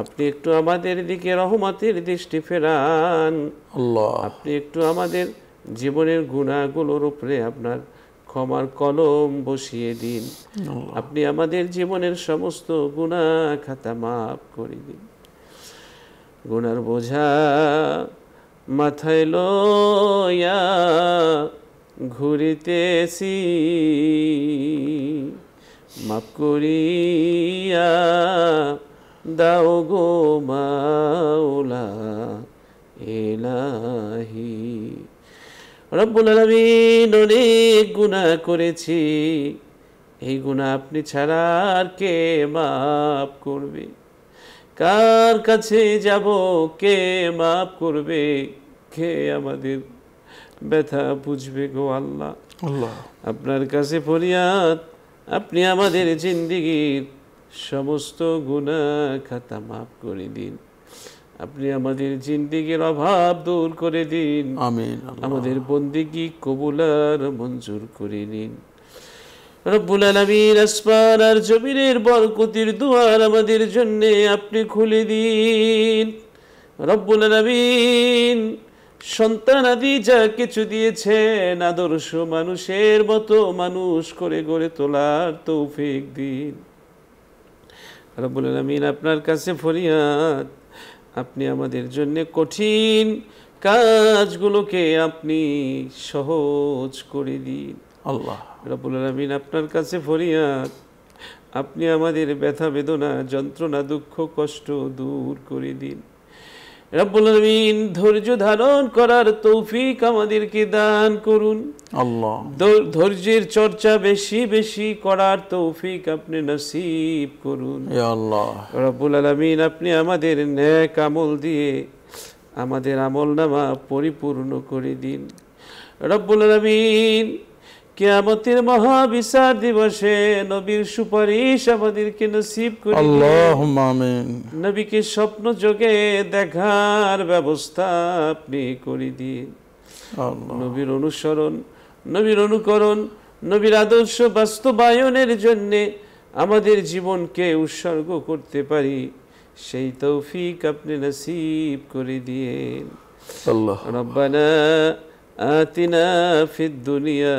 আপনি একটু আমাদের দিকে রহমতের দৃষ্টি ফেরান। আল্লাহ, আপনি একটু আমাদের জীবনের গুনাহগুলোর উপরে আপনার ক্ষমার কলম বসিয়ে দিন। আপনি আমাদের জীবনের সমস্ত গুনাহ খাতা মাফ করে দিন। গুনার বোঝা মাথায় লইয়া ঘুরিতেছি, মাফ করিয়া দাও গো মাওলা ইলাহি। রব্বুল আলামিন, অনেক গুনাহ করেছি, এই গুনাহ আপনি ছাড়া আর কে মাফ করবে? কার কাছে যাব? কে মাফ করবে? কে আমাদের ব্যথা বুঝবে গো আল্লাহ? আল্লাহ, আপনার কাছে ফরিয়াদ, আপনি আমাদের জিন্দেগীর সমস্ত গুনাহ খাতা মাফ করে দিন। আপনি আমাদের জিন্দেগীর অভাব দূর করে দিন। আমিন। আমাদের বন্দেগী কবুল আর মঞ্জুর করে নিন। রব্বুল আলামিন, আসমান আর জমিনের বরকতের দুয়ার আমাদের জন্য আপনি খুলে দিন। রব্বুল আলামিন, সন্তান আদি যা কিছু দিয়েছেন, আদর্শ মানুষের মতো মানুষ করে গড়ে তোলার তৌফিক দিন। রব্বুল আলামিন, আপনার কাছে ফরিয়াদ, আপনি আমাদের জন্য কঠিন কাজগুলোকে আপনি সহজ করে দিন। আল্লাহ, রব্বুল আলামিন, আপনার কাছে ফরিয়াদ, আপনি আমাদের ব্যথা বেদনা যন্ত্রণা দুঃখ কষ্ট দূর করে দিন। রব্বুল আলামিন, ধৈর্য ধারণ করার তৌফিক আমাদেরকে দান করুন। আল্লাহ, ধৈর্যের চর্চা বেশি বেশি করার তৌফিক আপনি নসিব করুন। ইয়া আল্লাহ, রব্বুল আলামিন, আপনি আমাদের নেক আমল দিয়ে আমাদের আমলনামা পরিপূর্ণ করে দিন। রব্বুল আলামিন, কিয়ামতের মহাবিচার দিবসে নবীর সুপারিশ আমাদেরকে নসিব করে দিন। আল্লাহুম্মা আমিন। নবীকে স্বপ্ন যোগে দেখার ব্যবস্থা আপনি করে দিন। নবীর অনুসরণ, নবীর অনুকরণ, নবীর আদর্শ বাস্তবায়নের জন্য আমাদের জীবনকে উৎসর্গ করতে পারি, সেই তৌফিক আপনি নসিব করে দিন। রব্বানা আতিনা ফিদ দুনিয়া,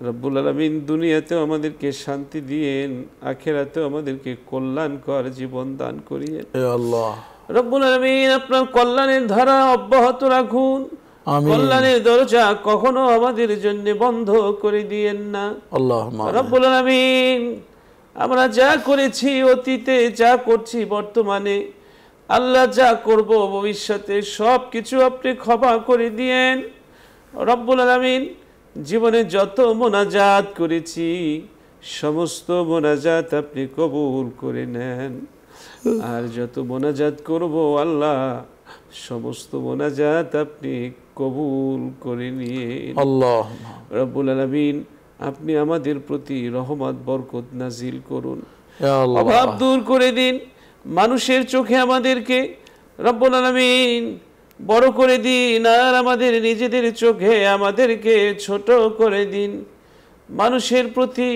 রব্বুল আলামিন দুনিয়াতেও আমাদেরকে শান্তি দিয়েন, আখিরাতেও আমাদেরকে কল্যাণকর জীবন দান করিয়েন। রব্বুল আলামিন আপনার কল্যাণের ধারা অব্যাহত রাখুন, কল্যাণের দরজা কখনো আমাদের জন্য বন্ধ করে দিয়েন না। রব্বুল আলামিন আমরা যা করেছি অতীতে, যা করছি বর্তমানে, আল্লাহ যা করব ভবিষ্যতে, সব কিছু আপনি ক্ষমা করে দিয়েন। রব্বুল আলামিন জীবনে যত মোনাজাত করেছি সমস্ত মোনাজাত আপনি কবুল করে নেন, আর যত মোনাজাত করব আল্লাহ সমস্ত মোনাজাত আপনি কবুল করে নিয়েন। রব্বুল আলামিন আপনি আমাদের প্রতি রহমত বরকত নাজিল করুন, অভাব দূর করে দিন, মানুষের চোখে আমাদেরকে রব্বুল আলামিন বড় করে দিন, আর আমাদের নিজেদের চোখে আমাদেরকে ছোট করে দিন। মানুষের প্রতি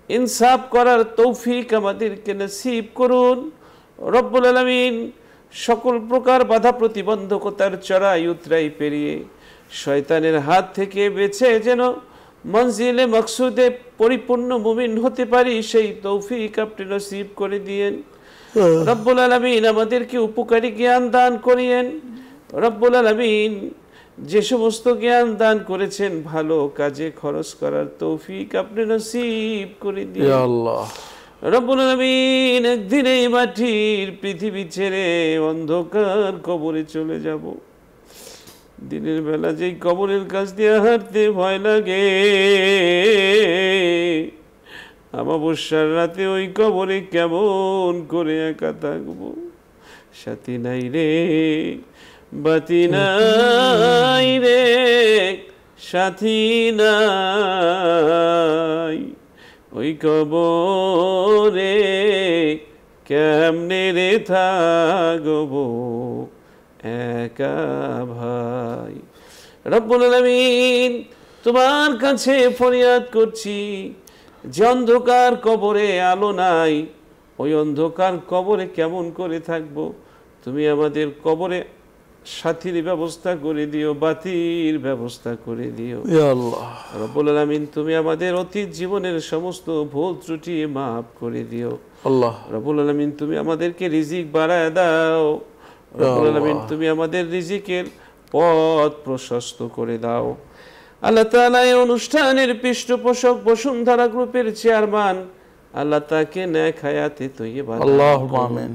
ইনসাফ করার তৌফিক আমাদেরকে নসিব করুন। রব্বুল আলামিন সকল প্রকার বাধা প্রতিবন্ধকতার চড়াই উতরাই পেরিয়ে শয়তানের হাত থেকে বেঁচে যেন মঞ্জিলে মকসুদে পরিপূর্ণ মুমিন হতে পারি, সেই তৌফিক আপনি নসিব করে দিয়েন। রব্বুল আলামিন আমাদেরকে উপকারী জ্ঞান দান করিয়েন। রব্বুল আলামিন যে সমস্ত জ্ঞান দান করেছেন ভালো কাজে খরচ করার তৌফিক আপনি নসিব করে দিন। রব্বুল আলামিন একদিন এই মাটির পৃথিবী ছেড়ে অন্ধকার কবরে চলে যাব। দিনের বেলা যেই কবরের কাছ দিয়ে হাঁটতে ভয় লাগে, অমাবস্যার রাতে ওই কবরে কেমন করে একা থাকবো। সাথী নাই রে, বাতি নাই রে, সাথী নাই, ওই কবরে কেমনে রে থাকবো একা ভাই। রব্বুল আলামিন তোমার কাছে ফরিয়াদ করছি, যে অন্ধকার কবরে আলো নাই, ওই অন্ধকার কবরে কেমন করে থাকবো। তুমি আমাদের কবরে সাথীর ব্যবস্থা করে দিও, বাতির ব্যবস্থা করে দিও। রব্বুল আলামিন তুমি আমাদের অতীত জীবনের সমস্ত ভুল ত্রুটি মাফ করে দিও। রব্বুল আলামিন তুমি আমাদেরকে রিজিক বাড়ায় দাও। রব্বুল আলামিন তুমি আমাদের রিজিকের পথ প্রশস্ত করে দাও। আল্লাহ তাআলা এই অনুষ্ঠানের পৃষ্ঠপোষক বসুন্ধরা গ্রুপের চেয়ারম্যান, আল্লাহ তাকে নেক হায়াতে তৈয়্যিবা আল্লাহুম্মা আমিন।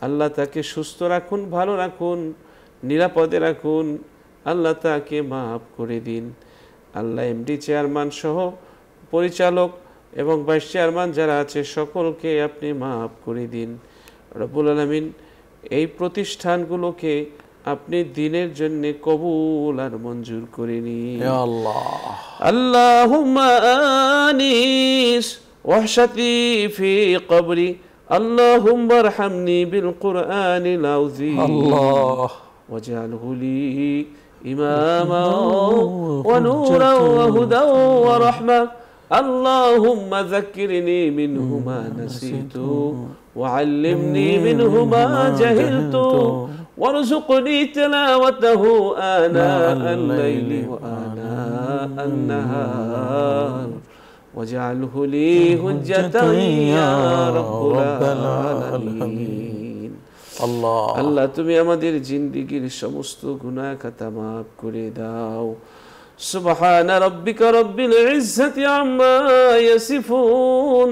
আল্লাহ তাকে সুস্থ রাখুন, ভালো রাখুন, নিরাপদে রাখুন। আল্লাহ তাকে মাফ করে দিন। আল্লাহ এমডি চেয়ারম্যান সহ পরিচালক এবং ভাইস চেয়ারম্যান যারা আছে সকলকে আপনি মাফ করে দিন। রব্বুল আলামিন এই প্রতিষ্ঠানগুলোকে আপনি দিনের জন্য কবুল আর মঞ্জুর করে নিন। আল্লাহুম্মা আনিস ওয়াহশাতি ফি কবরি, আল্লাহুম্মা আরহামনি বিল কুরআনিল আযীম, ওয়াজআলহু লি ইমামা ওয়া নূরা ওয়া হুদা ওয়া রাহমা, আল্লাহুম্মা যাক্কিরনি মিনহু মা নাসিতু ওয়া আল্লিমনি মিনহু মা জাহিলতু وارزقني تلاوته آناء الليل وآناء النهار واجعله لي حجة يا رب العالمين। আল্লাহ তুমি আমাদের জিন্দেগীর সমস্ত গুনাহ খাতা মাফ করে দাও। সুবহানা রাব্বিকা রাব্বিল ইজ্জাতি আম্মা ইয়াসিফুন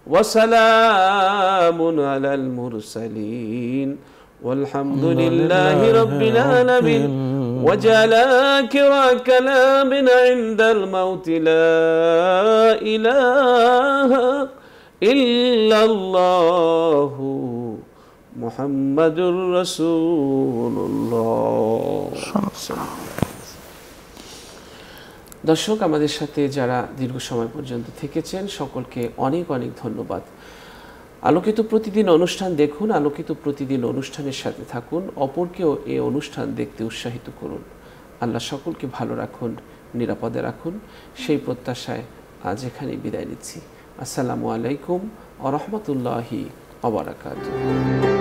ওয়া সালামুন আলাল মুরসালিন والحمد لله رب العالمين وجعل آخر كلامنا عند الموت لا إله إلا الله محمد رسول الله. দর্শক, আমাদের সাথে যারা দীর্ঘ সময় পর্যন্ত থেকেছেন সকলকে অনেক অনেক ধন্যবাদ। আলোকিত প্রতিদিন অনুষ্ঠান দেখুন, আলোকিত প্রতিদিন অনুষ্ঠানের সাথে থাকুন, অপরকেও এই অনুষ্ঠান দেখতে উৎসাহিত করুন। আল্লাহ সকলকে ভালো রাখুন, নিরাপদে রাখুন, সেই প্রত্যাশায় আজ এখানেই বিদায় নিচ্ছি। আসসালামু আলাইকুম ওয়া রাহমাতুল্লাহি ওয়া বারাকাতুহু।